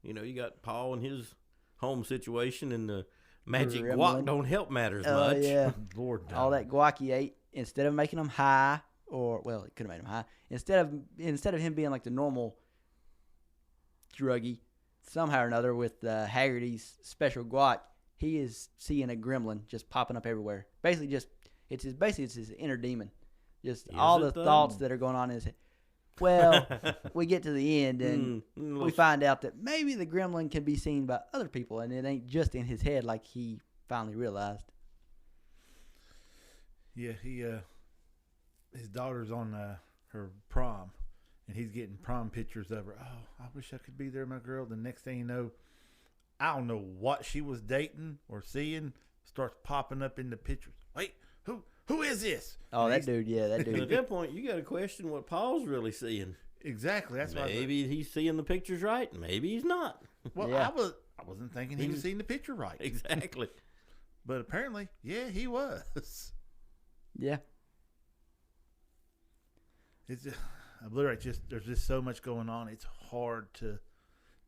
You got Paul and his home situation, and Magic gremlin. guac don't help matters Oh much. yeah, Lord, all no. that guac he ate, instead of making him high, or well, it could have made him high. Instead of him being like the normal druggie, somehow or another with Haggerty's special guac, he is seeing a gremlin just popping up everywhere. Basically, it's his inner demon. Just Is all it the though? thoughts that are going on in his head. Well, we get to the end and we find out that maybe the gremlin can be seen by other people, and it ain't just in his head like he finally realized. Yeah, his daughter's on her prom, and he's getting prom pictures of her. Oh, I wish I could be there, my girl. The next thing you know, I don't know what she was dating or seeing, starts popping up in the pictures. Wait, who is this? Oh, And that dude, yeah, that At dude. that point, you got to question what Paul's really seeing. Exactly. That's why. Maybe he's seeing the pictures right. Maybe he's not. Well, Yeah. I wasn't thinking he was seeing the picture right, Exactly. but apparently, yeah, he was. Yeah. It's Obliterate. There's just so much going on. It's hard to.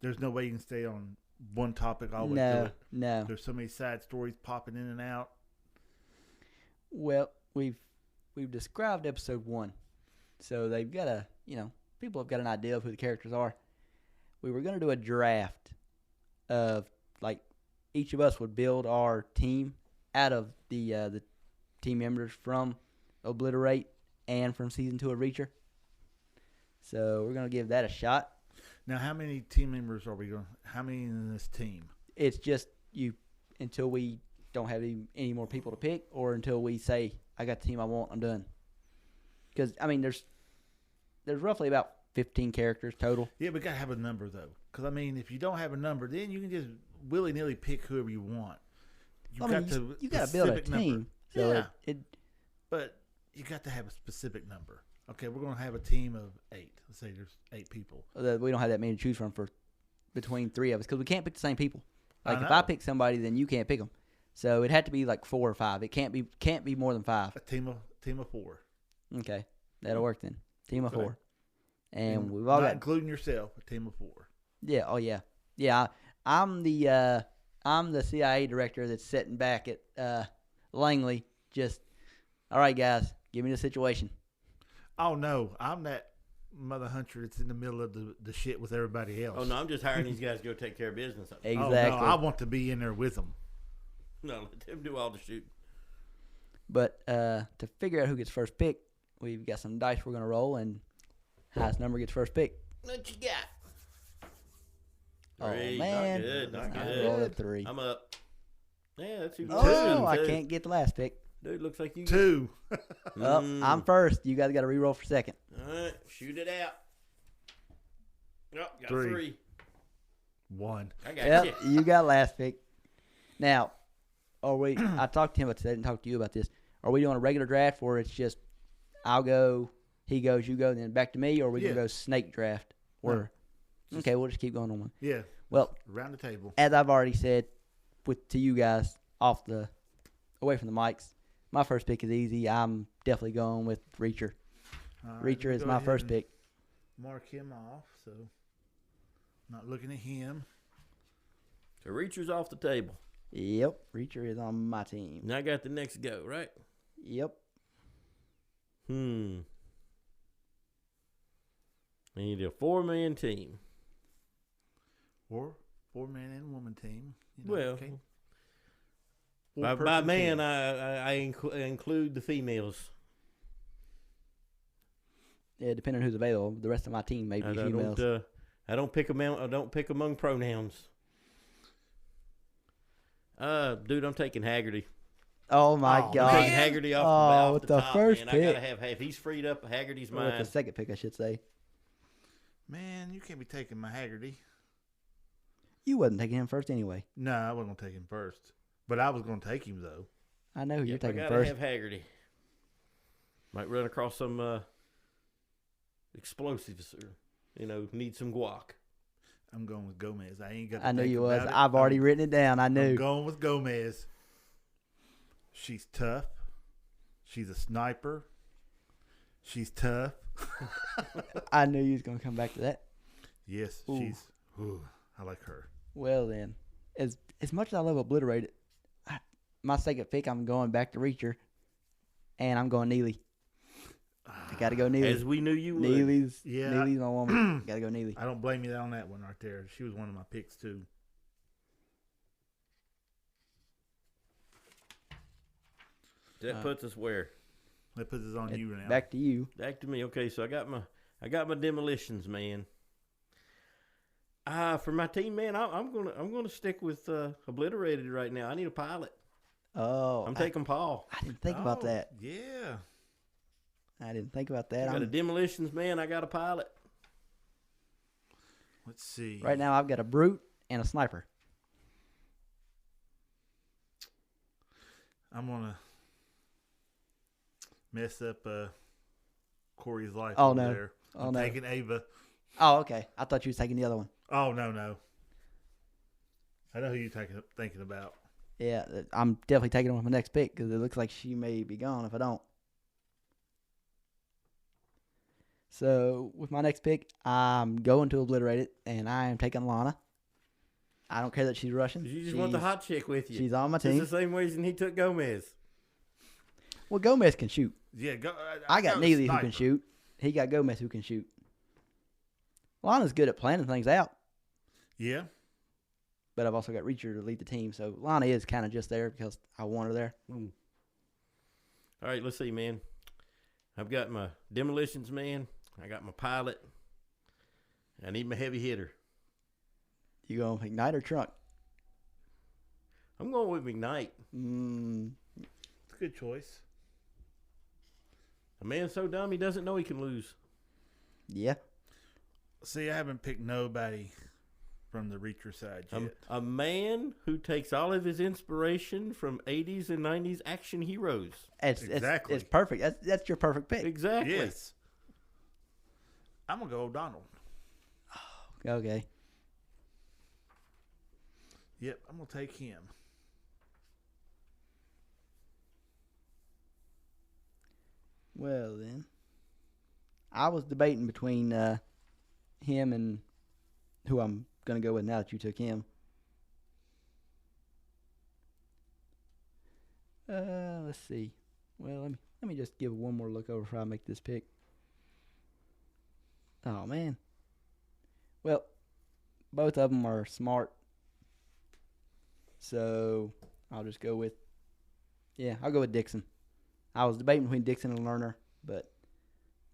There's no way you can stay on one topic all the way through it. No. There's so many side stories popping in and out. Well, we've described episode 1, so they've got people have got an idea of who the characters are. We were gonna do a draft of like each of us would build our team out of the team members from Obliterate and from season 2 of Reacher. So we're gonna give that a shot. Now, how many team members are we going? How many in this team? It's just you until we don't have any more people to pick, or until we say I got the team I want, I'm done. Because I mean, there's roughly about 15 characters total. Yeah, we gotta have a number though. Because I mean, if you don't have a number, then you can just willy nilly pick whoever you want. You got to build a team. So Yeah. But you got to have a specific number. Okay, we're gonna have a team of 8. Let's say there's 8 people. We don't have that many to choose from for between 3 of us because we can't pick the same people. Like I if know. I pick somebody, then you can't pick them. So it had to be like 4 or 5. It can't be more than 5. A team of 4. Okay, that'll work then. Team of Okay. 4, and we've all not got including yourself. A team of 4. yeah. Oh yeah, yeah. I'm the CIA director that's sitting back at Langley. Just all right, guys, give me the situation. Oh no, I'm that mother hunter that's in the middle of the shit with everybody else. Oh no, I'm just hiring these guys to go take care of business. Exactly. Oh, no, I want to be in there with them. No, let them do all the shooting. But to figure out who gets first pick, we've got some dice we're gonna roll, and highest number gets first pick. What you got? Oh 3. man, Not good. Not I good. rolled a 3. I'm up. Yeah, that's even Oh, I two. can't get the last pick. Dude, looks like you. 2. Oh, I'm first. You guys got to re-roll for second. All right, shoot it out. Oh, got 3. 3. 1. I got Yep, you. you got last pick. Now, I talked to him about this. I didn't talk to you about this. Are we doing a regular draft where it's just I'll go, he goes, you go, and then back to me, or are we Yeah. gonna go snake draft? Or okay, we'll just keep going on one. Yeah. Well, Around the table. as I've already said to you guys away from the mics, my first pick is easy. I'm definitely going with Reacher. All right, Reacher let me is go my ahead first and pick. Mark him off. So, not looking at him. So Reacher's off the table. Yep, Reacher is on my team. Now I got the next go, right? Yep. I need a 4-man team. Or 4-man and woman team. Well, okay. by 4-person man, team. I include the females. Yeah, depending on who's available. The rest of my team may be females. I don't pick among pronouns. Dude, I'm taking Haggerty. Oh my Oh, I'm God! taking Haggerty off Oh, the with the top, first man. pick. I gotta have if he's freed up, Haggerty's Or with mine. the second pick, I should say. Man, you can't be taking my Haggerty. You wasn't taking him first anyway. No, I wasn't going to take him first. But I was going to take him, though. I know who you're Yep, I taking gotta first. have Haggerty. Might run across some explosives or need some guac. I'm going with Gomez. I ain't got to I knew think you was. about it. I've already written it down. I I'm knew. going with Gomez. She's tough. She's a sniper. She's tough. I knew you was gonna come back to that. Yes, Ooh. I like her. Well then, as much as I love Obliterated, my second pick, I'm going back to Reacher, and I'm going Neely. I got to go Neely. As we knew you would. Neely's my woman. Got to go Neely. I don't blame you on that one right there. She was one of my picks too. That puts us where? That puts us on you now. Back to you. Back to me. Okay, so I got my demolitions, man. For my team, man, I'm gonna stick with Obliterated right now. I need a pilot. Oh, I'm taking Paul. I didn't think about that. Yeah. I didn't think about that. I got a demolitions, man. I got a pilot. Let's see. Right now, I've got a brute and a sniper. I'm gonna mess up Corey's life. Oh, over no. There. Oh, I'm no. taking Ava. Oh, okay. I thought you was taking the other one. Oh no. I know who you're thinking about. Yeah, I'm definitely taking her with my next pick because it looks like she may be gone if I don't. So with my next pick, I'm going to Obliterate It, and I am taking Lana. I don't care that she's Russian. You just want the hot chick with you. She's on my It's team. the same reason he took Gomez. Well, Gomez can shoot. Yeah, I got Neely who sniper. can shoot. He got Gomez who can shoot. Lana's good at planning things out, Yeah. but I've also got Reacher to lead the team, so Lana is kind of just there because I want her there. All right, let's see, man. I've got my demolitions, man. I got my pilot. I need my heavy hitter. You going to Ignite or Trunk? I'm going with McKnight. It's a good choice. A man so dumb he doesn't know he can lose. Yeah. See, I haven't picked nobody from the Reacher side yet. A man who takes all of his inspiration from 80s and 90s action heroes. Exactly. It's perfect. That's your perfect pick. Exactly. Yes. I'm going to go O'Donnell. Okay. Yep, I'm going to take him. Well, then. I was debating between him and who I'm going to go with now that you took him. Let's see. Well, let me just give one more look over before I make this pick. Oh, man. Well, both of them are smart. So, I'll just go with... Yeah, I'll go with Dixon. I was debating between Dixon and Lerner, but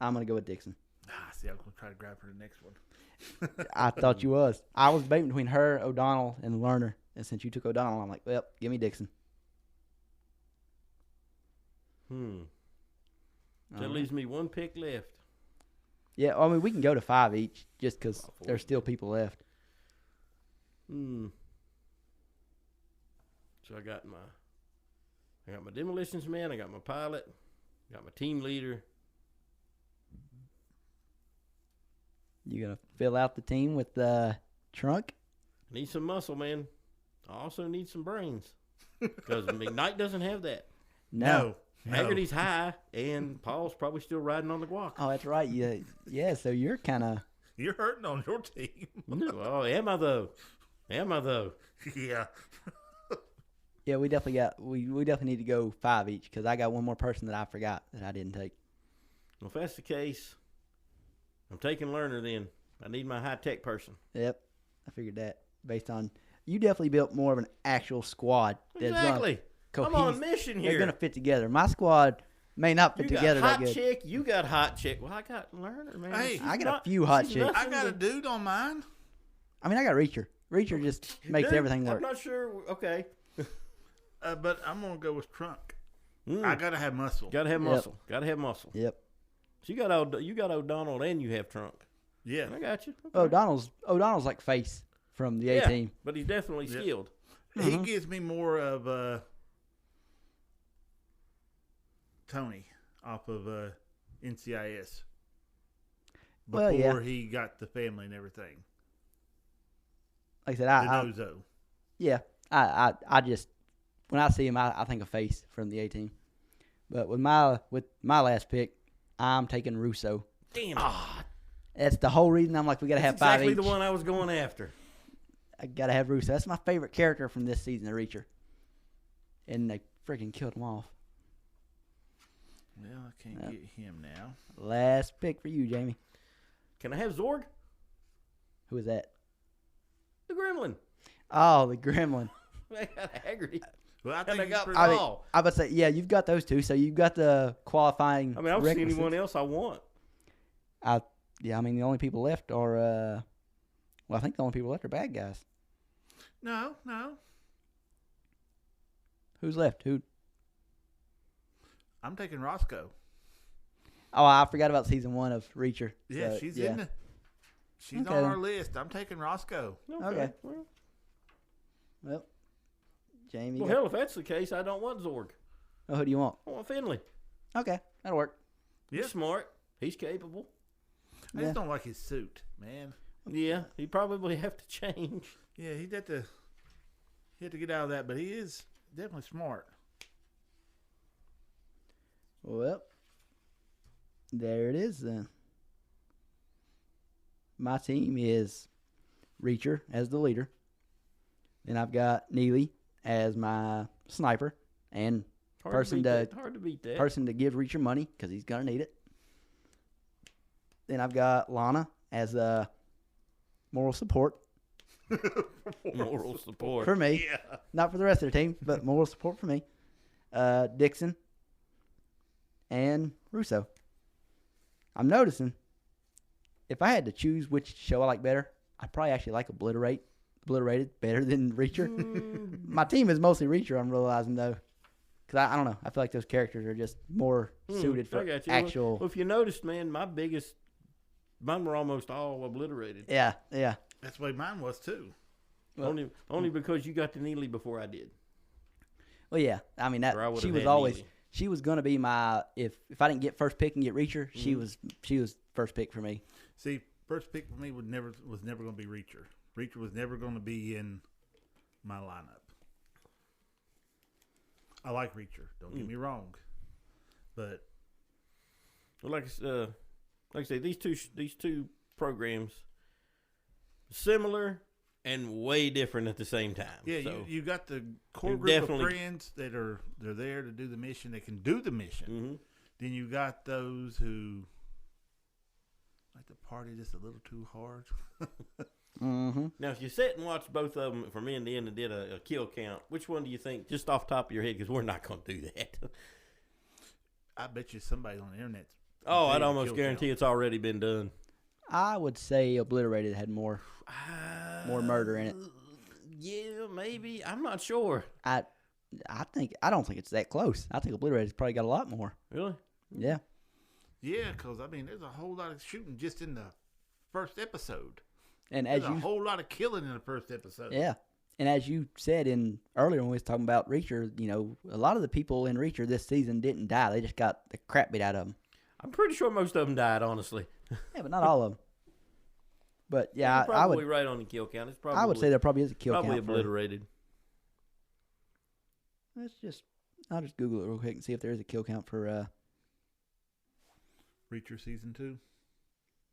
I'm going to go with Dixon. See, I'm going to try to grab her the next one. I thought you was. I was debating between her, O'Donnell, and Lerner. And since you took O'Donnell, I'm like, well, give me Dixon. That leaves me one pick left. Yeah, I mean, we can go to 5 each just because there's still people left. So I got my demolitions man. I got my pilot. Got my team leader. You going to fill out the team with Trunk? Need some muscle, man. I also need some brains because McKnight doesn't have that. No. Haggerty's high, and Paul's probably still riding on the guac. Oh, that's right. Yeah, so you're kind of... You're hurting on your team. Oh, am I though? Yeah. Yeah, we definitely need to go 5 each because I got one more person that I forgot that I didn't take. Well, if that's the case, I'm taking Lerner then. I need my high-tech person. Yep, I figured that based on... You definitely built more of an actual squad. Exactly. I'm on a mission here. They're going to fit together. My squad may not fit together that good. Chick, you got hot chick. Well, I got Lerner, man. Hey, I got a few hot chicks. I got a dude on mine. I mean, I got Reacher. Reacher just makes everything work. I'm not sure. Okay. But I'm going to go with Trunk. I got to have muscle. Got to have muscle. Got to have muscle. Yep. So you got O'Donnell and you have Trunk. Yeah. I got you. Okay. O'Donnell's like face from the A-team. But he's definitely skilled. He gives me more of Tony off of NCIS before he got the family and everything. Like I said, I just when I see him, I think of face from the A-team. But with my last pick, I'm taking Russo. Damn it. That's the whole reason I'm like, we got to have 5 each. Exactly the one I was going after. I got to have Russo. That's my favorite character from this season of Reacher. and they freaking killed him off. Well, I can't get him now. Last pick for you, Jamie. Can I have Zorg? Who is that? The Gremlin. Oh, the Gremlin. I got Haggerty. Well, I And think I he's got pretty- Paul. I would say, yeah, you've got those two. So you've got the qualifying. I mean, I don't see requisites. anyone else I want. Yeah, I mean, the only people left are, well, I think the only people left are bad guys. No. Who's left? Who? I'm taking Roscoe. Oh, I forgot about season 1 of Reacher. Yeah, So, she's yeah. in the. She's Okay, on then. our list. I'm taking Roscoe. Okay. Well, Jamie. Well, hell, if that's the case, I don't want Zorg. Oh, who do you want? I want Finley. Okay, that'll work. Yeah. He's smart. He's capable. I Yeah. just don't like his suit, man. Yeah, he probably have to change. Yeah, he'd have to get out of that, but he is definitely smart. Well, there it is then. My team is Reacher as the leader. Then I've got Neely as my sniper and Hard to beat that. person to give Reacher money because he's going to need it. Then I've got Lana as a moral support Moral support. for me. Yeah. Not for the rest of the team, but moral support for me. Dixon and Russo. I'm noticing if I had to choose which show I like better, I probably actually like Obliterated better than Reacher. My team is mostly Reacher, I'm realizing, though. Because I don't know. I feel like those characters are just more suited for I got you. actual. Well, if you noticed, man, mine were almost all Obliterated. Yeah. That's the way mine was, too. Well- Only because you got to Neely before I did. Well, yeah. I mean, Or I would've she was had always. Neely. She was going to be my. If I didn't get first pick and get Reacher, she was first pick for me. See, first pick for me was never going to be Reacher. Reacher was never going to be in my lineup. I like Reacher. Don't get me wrong, but Well, like I say, these two programs similar and way different at the same time. yeah, So, you got the core you group of definitely- friends they're there to do the mission. They can do the mission. mhm. Then you got those who like to party just a little too hard. Mm-hmm. Now, if you sit and watch both of them from end to end and did a kill count, which one do you think, just off the top of your head, because we're not going to do that. I bet you somebody on the internet. Oh, I'd almost guarantee it's already been done. I would say Obliterated had more murder in it. Yeah, maybe. I'm not sure. I don't think it's that close. I think Obliterated's probably got a lot more. Really? Yeah. Yeah, because I mean, there's a whole lot of shooting just in the first episode. And as There's a you whole lot of killing in the first episode. yeah. And as you said in earlier when we was talking about Reacher, you know, a lot of the people in Reacher this season didn't die. They just got the crap beat out of them. I'm pretty sure most of them died, honestly. Yeah, but not all of them. But yeah, You're I probably would right on the kill count. It's probably I would say there probably is a kill probably count. Obliterated. I'll just Google it real quick and see if there is a kill count for Reacher season 2.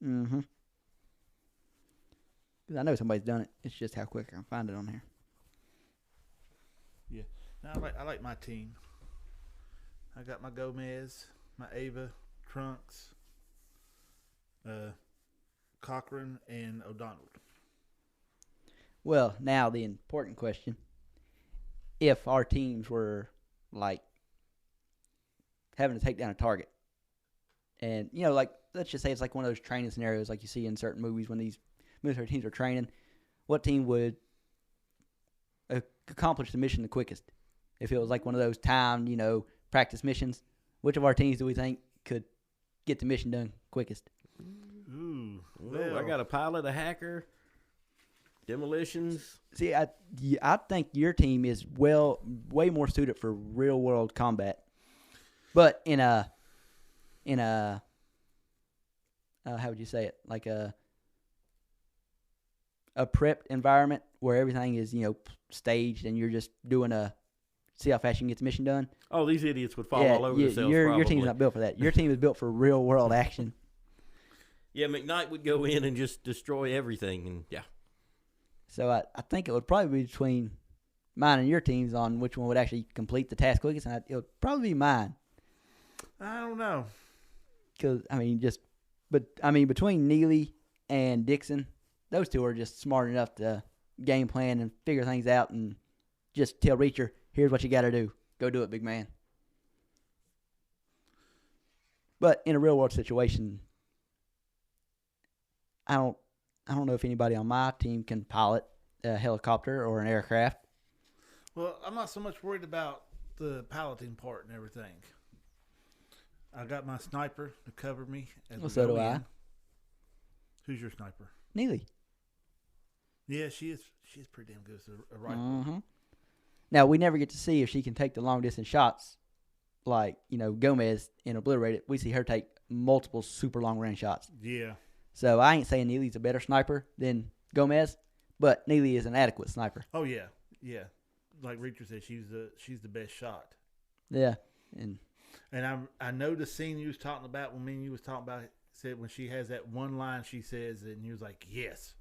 mm-hmm. Because I know somebody's done it. It's just how quick I can find it on here. Yeah, now, I like my team. I got my Gomez, my Ava, Trunks, Cochran, and O'Donnell. Well, now the important question. If our teams were, like, having to take down a target, and, you know, like, let's just say it's like one of those training scenarios like you see in certain movies when these military teams are training, what team would accomplish the mission the quickest? If it was like one of those timed, you know, practice missions, which of our teams do we think could get the mission done quickest? Ooh, Well, I got a pilot, a hacker, demolitions. See, I think your team is way more suited for real world combat, but in a how would you say it? Like a prepped environment where everything is, you know, staged and you're just doing see how fast you can get the mission done. Oh, these idiots would fall all over themselves. Your team's not built for that. Your team is built for real world action. Yeah, McKnight would go in and just destroy everything, and yeah. So I think it would probably be between mine and your teams on which one would actually complete the task quickest, and it would probably be mine. I don't know. Because, between Neely and Dixon, those two are just smart enough to game plan and figure things out and just tell Reacher, here's what you got to do. Go do it, big man. But in a real world situation, I don't know if anybody on my team can pilot a helicopter or an aircraft. Well, I'm not so much worried about the piloting part and everything. I got my sniper to cover me. Well, so do I. Who's your sniper? Neely. Yeah, she's pretty damn good as a rifle. Mm-hmm. Now, we never get to see if she can take the long distance shots like, Gomez in Obliterated. We see her take multiple super long range shots. Yeah. So I ain't saying Neely's a better sniper than Gomez, but Neely is an adequate sniper. Oh, yeah. Yeah. Like Reacher said, she's the best shot. Yeah. And I know the scene you was talking about when me and you was talking about it, said when she has that one line she says, and he was like, yes.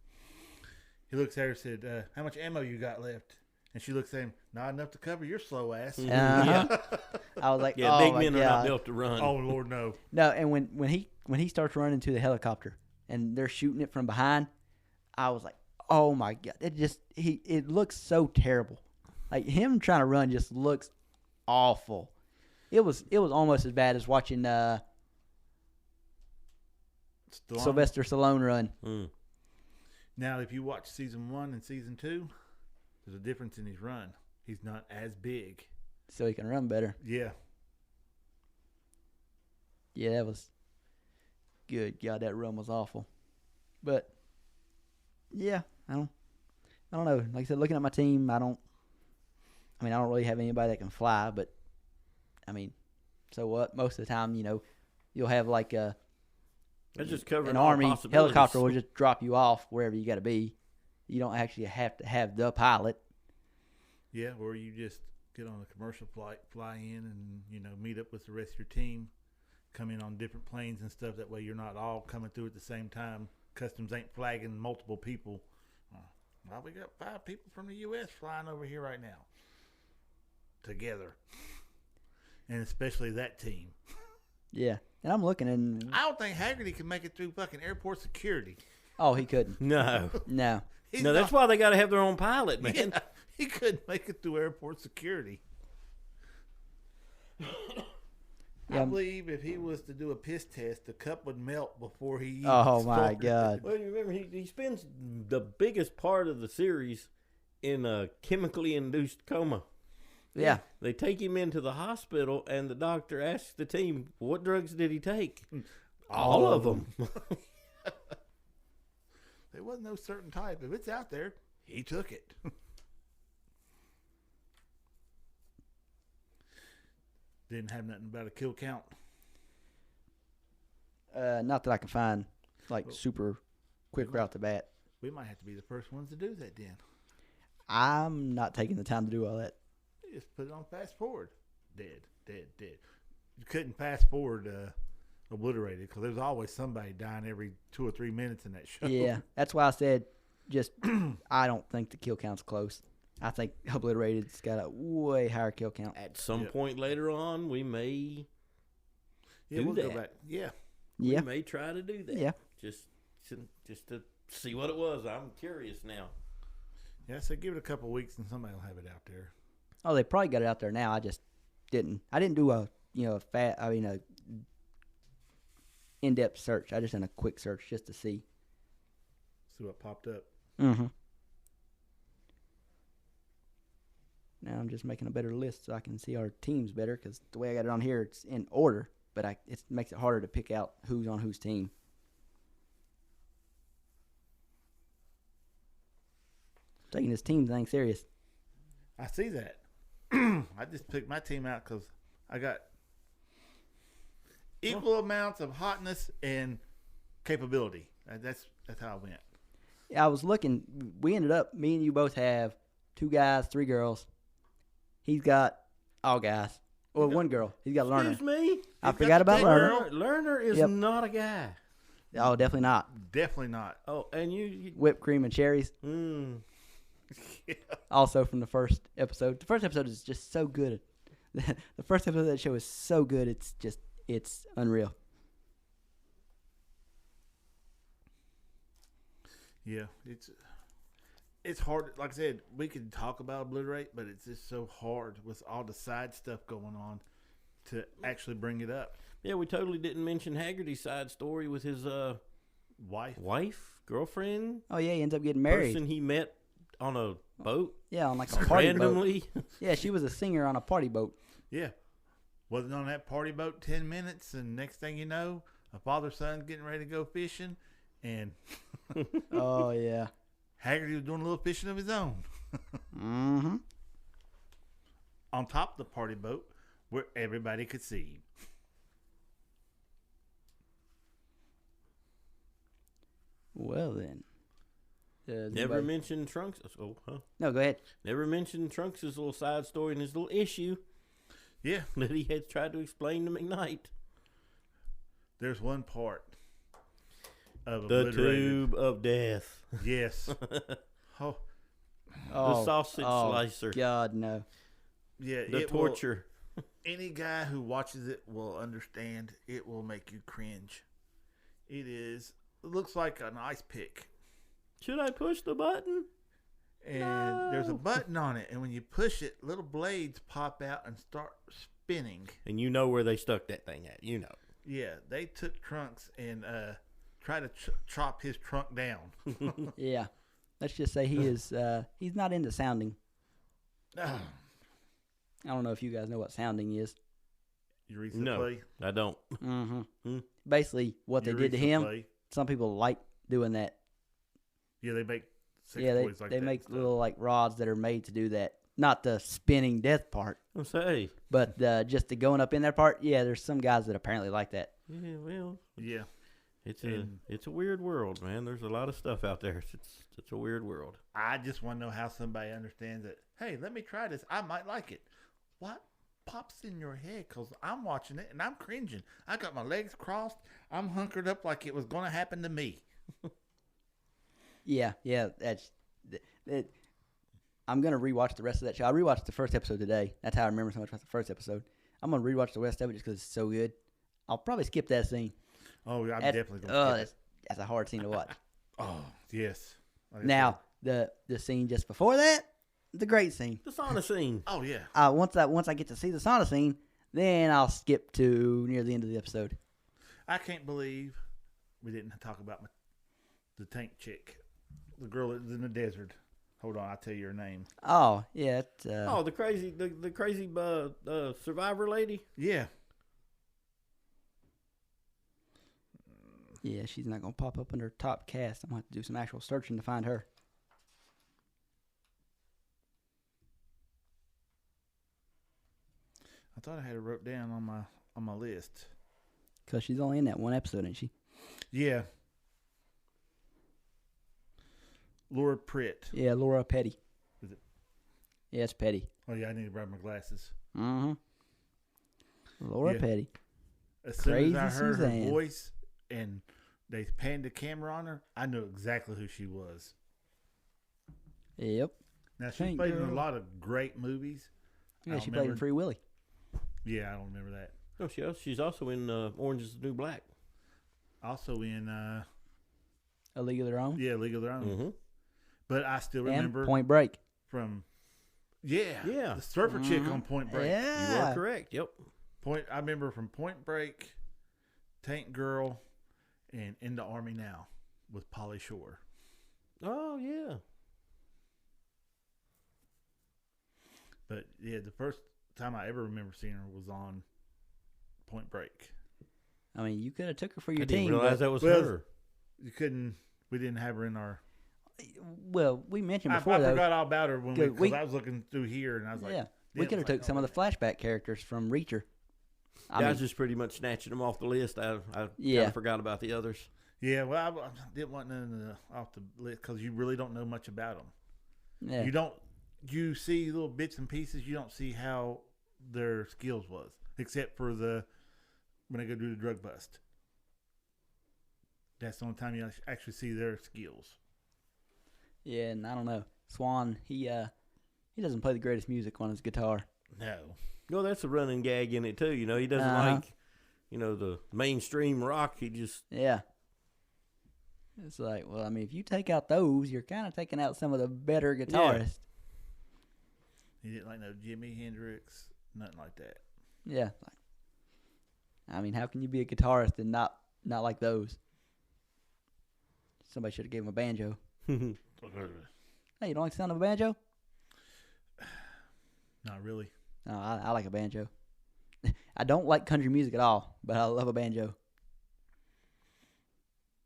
He looks at her and said, how much ammo you got left? And she looks at him, not enough to cover your slow ass. I was like, yeah, oh big my men God. are not built to run. Oh, Lord, no. No, and when he starts running to the helicopter and they're shooting it from behind, I was like, oh my God. It looks so terrible. Like him trying to run just looks awful. It was almost as bad as watching Sylvester Stallone run. Mm. Now, if you watch season 1 and season 2, there's a difference in his run. He's not as big. So he can run better. Yeah. Yeah, that was good. God, that run was awful. But yeah, I don't know. Like I said, looking at my team, I don't really have anybody that can fly, but so what? Most of the time, you'll have like That's just covering an all army possibilities. helicopter will just drop you off wherever you got to be. You don't actually have to have the pilot. Yeah, or you just get on a commercial flight, fly in, and meet up with the rest of your team, come in on different planes and stuff. That way, you're not all coming through at the same time. Customs ain't flagging multiple people. Well, we got 5 people from the U.S. flying over here right now, together, and especially that team. Yeah, and I'm looking, and I don't think Haggerty can make it through fucking airport security. oh, he couldn't. No. No. That's why they got to have their own pilot, man. Yeah, he couldn't make it through airport security. Yeah. I believe if he was to do a piss test, the cup would melt before he. Oh my started. God. Well, you remember he spends the biggest part of the series in a chemically induced coma. Yeah. They take him into the hospital, and the doctor asks the team, "What drugs did he take?" All of them. There wasn't no certain type. If it's out there, he took it. Didn't have nothing about a kill count. Not that I can find, like, super quick right off the bat. We might have to be the first ones to do that then. I'm not taking the time to do all that. Just put it on fast forward. Dead. You couldn't fast forward Obliterated because there's always somebody dying every 2 or 3 minutes in that show. Yeah, that's why I said I don't think the kill count's close. I think Obliterated's got a way higher kill count. At some point later on, we may do we'll that. go back. Yeah. Yeah. We may try to do that. Yeah. Just to see what it was. I'm curious now. Yeah, so give it a couple weeks and somebody will have it out there. Oh, they probably got it out there now. I just didn't. I didn't do a in-depth search. I just done a quick search just to see. See what popped up. Mm-hmm. Now I'm just making a better list so I can see our teams better because the way I got it on here, it's in order, but it makes it harder to pick out who's on whose team. Taking this team thing serious. I see that. I just picked my team out because I got equal amounts of hotness and capability. That's how I went. Yeah, I was looking. We ended up, me and you both have 2 guys, 3 girls. He's got all guys. Or 1 girl. He's got Lerner. Excuse me? I forgot about Lerner. Lerner is Yep. not a guy. Oh, definitely not. Definitely not. Oh, and you Whipped cream and cherries. Yeah. Also from the first episode. The first episode is just so good. The first episode of that show is so good. It's unreal. Yeah, it's hard. Like I said, we can talk about Obliterate, but it's just so hard with all the side stuff going on to actually bring it up. Yeah, we totally didn't mention Haggerty's side story with his wife, girlfriend, Oh yeah, he ends up getting married. person he met on a boat Yeah, on like a party boat. randomly. Yeah, she was a singer on a party boat. Yeah, wasn't on that party boat 10 minutes, and next thing you know, a father-son getting ready to go fishing, and Oh yeah. Haggerty was doing a little fishing of his own Mm-hmm. on top of the party boat where everybody could see him. Well then. Never mentioned Trunks. Oh, huh? No, go ahead. Never mentioned Trunks' little side story and his little issue Yeah, that he had tried to explain to McKnight. there's one part of The Obliterated. tube of death. Yes. Oh, The sausage slicer. God, no. yeah. The it will- torture. any guy who watches it will understand. It will make you cringe. It looks like an ice pick, Should I push the button? and there's a No. button on it, and when you push it, little blades pop out and start spinning. And you know where they stuck that thing at. You know. Yeah, they took Trunks and tried to chop his trunk down. Yeah. Let's just say he is he's not into sounding. Ah, I don't know if you guys know what sounding is. Urethra No. play. I don't. Mm-hmm. Hmm. Basically what they did to Urethra him, play. some people like doing that. Yeah, they make sex Yeah, toys like they that make and stuff. little like rods that are made to do that. Not the spinning death part, I'll say. but just the going up in that part. Yeah, there's some guys that apparently like that. Yeah, well, Yeah, it's a weird world, man. There's a lot of stuff out there. It's a weird world. I just want to know how somebody understands it. Hey, let me try this. I might like it. What pops in your head? Because I'm watching it and I'm cringing. I got my legs crossed. I'm hunkered up like it was going to happen to me. Yeah, I'm gonna rewatch the rest of that show. I rewatched the first episode today. That's how I remember so much about the first episode. I'm gonna rewatch the rest of it just because it's so good. I'll probably skip that scene. Oh, yeah, I'm That's- definitely going to skip it. that's a hard scene to watch. Oh, yes. Like I Now the scene just before that, the great scene. The sauna scene. said. Oh, yeah. Once I get to see the sauna scene, then I'll skip to near the end of the episode. I can't believe we didn't talk about the tank chick. The girl that was in the desert. Hold on, I'll tell you her name. Oh yeah, it's, Oh, the crazy survivor lady. Yeah. yeah, she's not gonna pop up under top cast. I'm gonna have to do some actual searching to find her. I thought I had it wrote down on my list. Cause she's only in that one episode, ain't she? Yeah. Laura Pritt. Yeah, Laura Petty. Is it? Yeah, it's Petty. Oh, yeah, I need to grab my glasses. Mm-hmm. Laura Yeah. Petty. As soon Crazy as I heard Suzanne. her voice and they panned the camera on her, I knew exactly who she was. Yep. Now, she's Tank played in girl. a lot of great movies. Yeah, I she don't played in remember- Free Willy. Yeah, I don't remember that. Oh, she's also in Orange Is the New Black. Also in, A League of Their Own. League of Their Own. Mm-hmm. But I still And remember Point Break. from, Yeah. the surfer chick on Point Break. You Yeah. are correct. Yep. I remember from Point Break, Tank Girl, and In the Army Now with Polly Shore. Oh yeah. But yeah, the first time I ever remember seeing her was on Point Break. I mean, you could have took her for your I didn't team. realize but- that was Well, her. We didn't have her in our. Well, we mentioned I before though. forgot all about her when Good. because I was looking through here and I was like, Yeah, we didn't could have like, took some oh, of the flashback characters from Reacher. I I mean, was just pretty much snatching them off the list. I Yeah. kind of forgot about the others. Yeah, well, I didn't want none off the list because you really don't know much about them. yeah. You don't. You see little bits and pieces. You don't see how their skills was, except for when they go do the drug bust. That's the only time you actually see their skills. Yeah, and I don't know. Swan, he doesn't play the greatest music on his guitar. No. Well, that's a running gag in it too. You know, he doesn't like, the mainstream rock. He just Yeah. It's like, well, I mean, if you take out those, you're kind of taking out some of the better guitarists. He didn't like no Jimi Hendrix, nothing like that. Yeah. I mean, how can you be a guitarist and not like those? Somebody should have gave him a banjo. Hey, you don't like the sound of a banjo? Not really. No, I like a banjo. I don't like country music at all, but I love a banjo.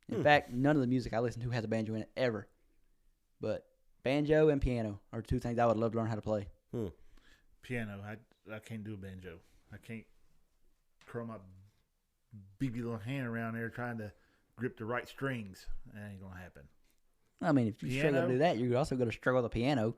In fact, none of the music I listen to has a banjo in it ever. But banjo and piano are two things I would love to learn how to play. Piano, I can't do a banjo. I can't curl my beady little hand around there trying to grip the right strings. That ain't gonna happen. I mean, if you struggle to do that, you're also going to struggle with the piano.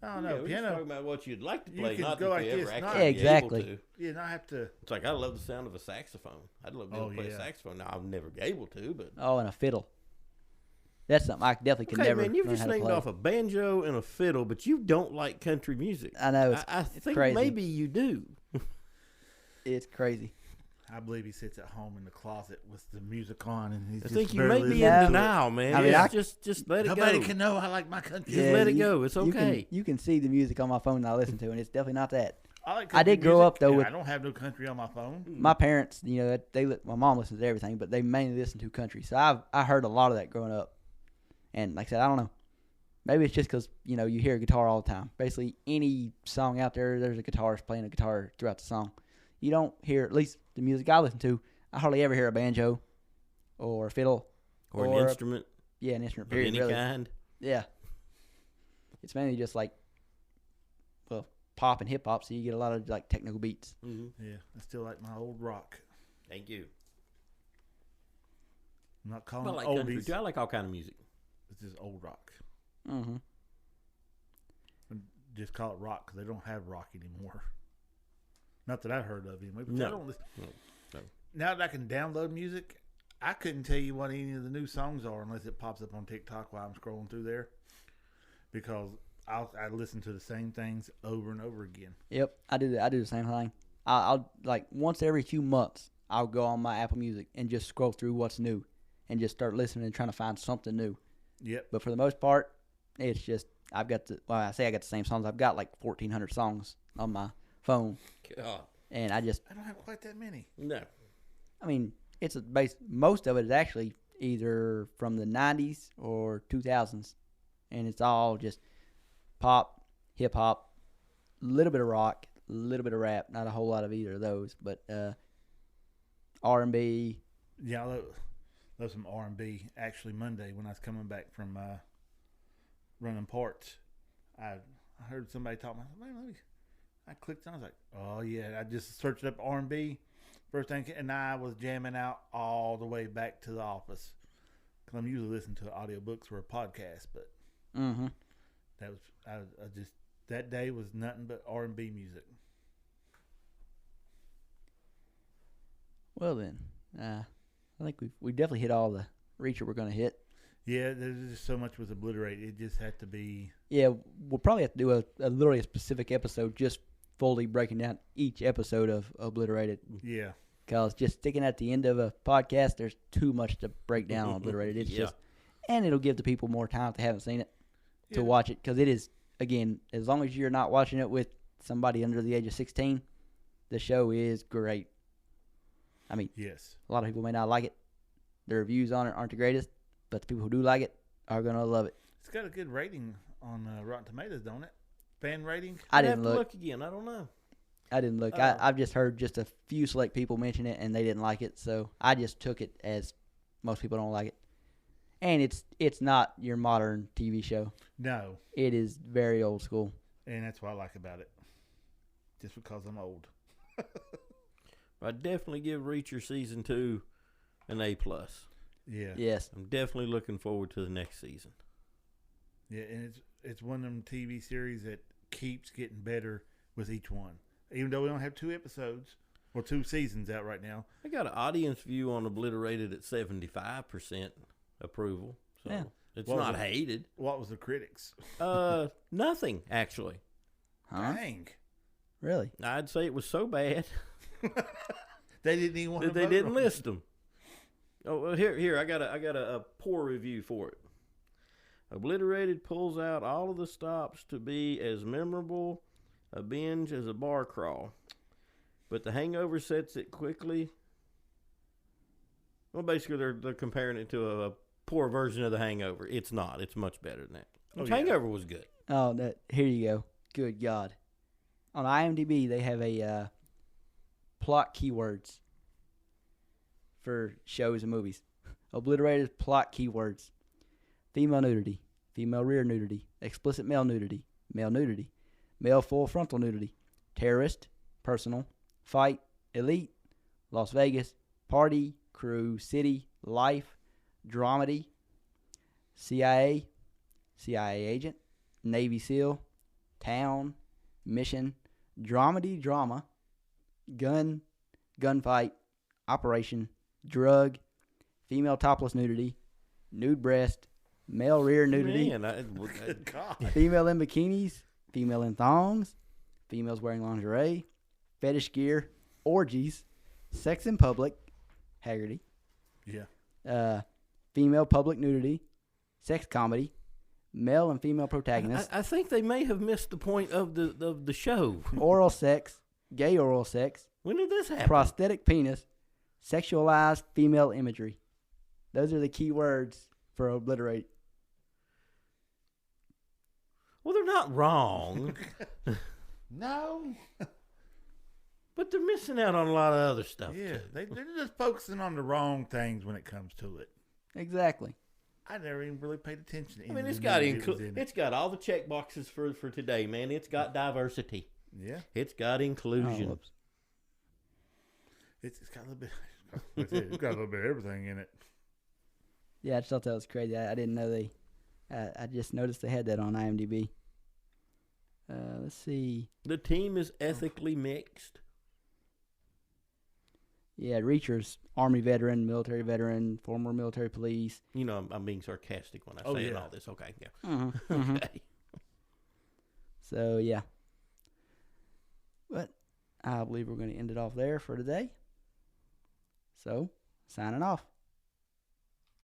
I don't know. We're Piano. talking about what you'd like to play, You can not go that like you ever this, actually not- be Exactly. able to. Yeah, not have to. It's like I love the sound of a saxophone. I'd love to be able to play a yeah. saxophone. Now I'll never be able to, but Oh, and a fiddle. That's something I definitely could okay, never man, you've learn just how to named play. off a banjo and a fiddle, but you don't like country music. I know. I It's think crazy. maybe you do. It's crazy. I believe he sits at home in the closet with the music on, and he's I just think you barely may be listening in to it. denial, man. I mean, Just let it Nobody go. can know I like my country. Just let it you- go. It's okay. You can see the music on my phone that I listen to, and it's definitely not that. like I did country grow music, up, though, and with- I don't have no country on my phone. My parents, my mom listens to everything, but they mainly listen to country. So I heard a lot of that growing up. And like I said, I don't know. Maybe it's just because, you hear a guitar all the time. Basically, any song out there, there's a guitarist playing a guitar throughout the song. You don't hear, at least the music I listen to, I hardly ever hear a banjo or a fiddle. Or an instrument Yeah, an instrument, of period, any really. kind. Yeah. It's mainly just pop and hip hop, so you get a lot of technical beats. Mm-hmm. Yeah, I still like my old rock. Thank you. I'm not I calling like it country oldies. too. I like all kind of music. It's just old rock. Mm-hmm. And just call it rock because they don't have rock anymore. Not that I've heard of anyway. But No. I don't listen. No. Now that I can download music, I couldn't tell you what any of the new songs are unless it pops up on TikTok while I'm scrolling through there. Because I listen to the same things over and over again. Yep, I do that. I do the same thing. I'll once every few months, I'll go on my Apple Music and just scroll through what's new, and just start listening and trying to find something new. Yep. But for the most part, it's just I got the same songs. I've got 1,400 songs on my phone, God. and I don't have quite that many. No. I mean, it's most of it is actually either from the 90s or 2000s, and it's all just pop, hip hop, a little bit of rock, a little bit of rap. Not a whole lot of either of those, but R&B. Yeah, I love some R&B. Actually, Monday when I was coming back from running parts, I heard somebody talking. I clicked on. I was like, "Oh yeah!" I just searched up R&B. First thing, and I was jamming out all the way back to the office because I'm usually listening to audiobooks or a podcast. But Mm-hmm. that was I just that day was nothing but R&B music. Well then, I think we definitely hit all the reacher we're going to hit. Yeah, there's just so much was obliterated. It just had to be. Yeah, we'll probably have to do a literally a specific episode just fully breaking down each episode of Obliterated. Yeah. Because just sticking at the end of a podcast, there's too much to break down on Obliterated. It's Yeah. and it'll give the people more time if they haven't seen it to Yeah. watch it. Because it is, again, as long as you're not watching it with somebody under the age of 16, the show is great. I mean, Yes. a lot of people may not like it. The reviews on it aren't the greatest, but the people who do like it are going to love it. It's got a good rating on Rotten Tomatoes, don't it? Fan rating? I I'd didn't have to look. again. I don't know. I didn't look. I've just heard just a few select people mention it, and they didn't like it. So I just took it as most people don't like it. And it's not your modern TV show. No. It is very old school. And that's what I like about it. Just because I'm old. I'd definitely give Reacher season 2 an A+. Yeah. Yes. I'm definitely looking forward to the next season. Yeah, and it's one of them TV series that keeps getting better with each one. Even though we don't have 2 episodes or 2 seasons out right now. I got an audience view on Obliterated at 75% approval. So Yeah. It's What was not it? hated. What was the critics? Nothing actually. Huh? Dang. Really? I'd say it was so bad They didn't even want that to they vote didn't on it. list them. Oh, well, here I got a poor review for it. Obliterated pulls out all of the stops to be as memorable a binge as a bar crawl, but The Hangover sets it quickly. Well, basically, they're comparing it to a poor version of The Hangover. It's not. It's much better than that. Oh, The yeah. Hangover was good. Oh, here you go. Good God. On IMDb, they have a plot keywords for shows and movies. Obliterated plot keywords. Female nudity. Female rear nudity. Explicit male nudity. Male nudity. Male full frontal nudity. Terrorist. Personal. Fight. Elite. Las Vegas. Party. Crew. City. Life. Dramedy. CIA. CIA agent. Navy SEAL. Town. Mission. Dramedy. Drama. Gun. Gunfight. Operation. Drug. Female topless nudity. Nude breast. Male rear nudity. Man, Good God. Female in bikinis. Female in thongs. Females wearing lingerie. Fetish gear. Orgies. Sex in public. Haggerty. Yeah. Female public nudity. Sex comedy. Male and female protagonists. I think they may have missed the point of the show. Oral sex. Gay oral sex. When did this happen? Prosthetic penis. Sexualized female imagery. Those are the key words for Obliterate. Well, they're not wrong, No. but they're missing out on a lot of other stuff. Yeah, too. they're just focusing on the wrong things when it comes to it. Exactly. I never even really paid attention to I mean, any it's of got the movies in it. it's got all the check boxes for today, man. It's got diversity. Yeah, It's got inclusion. Oh, whoops. it's got a little bit. It's got a little bit of everything in it. Yeah, I just thought that was crazy. I didn't know they. I just noticed they had that on IMDb. Let's see. The team is ethically mixed. Yeah, Reacher's Army veteran, military veteran, former military police. You know, I'm being sarcastic when I Oh, say yeah. all this. Okay, yeah. Mm-hmm. Okay. So, yeah. But I believe we're going to end it off there for today. So, signing off.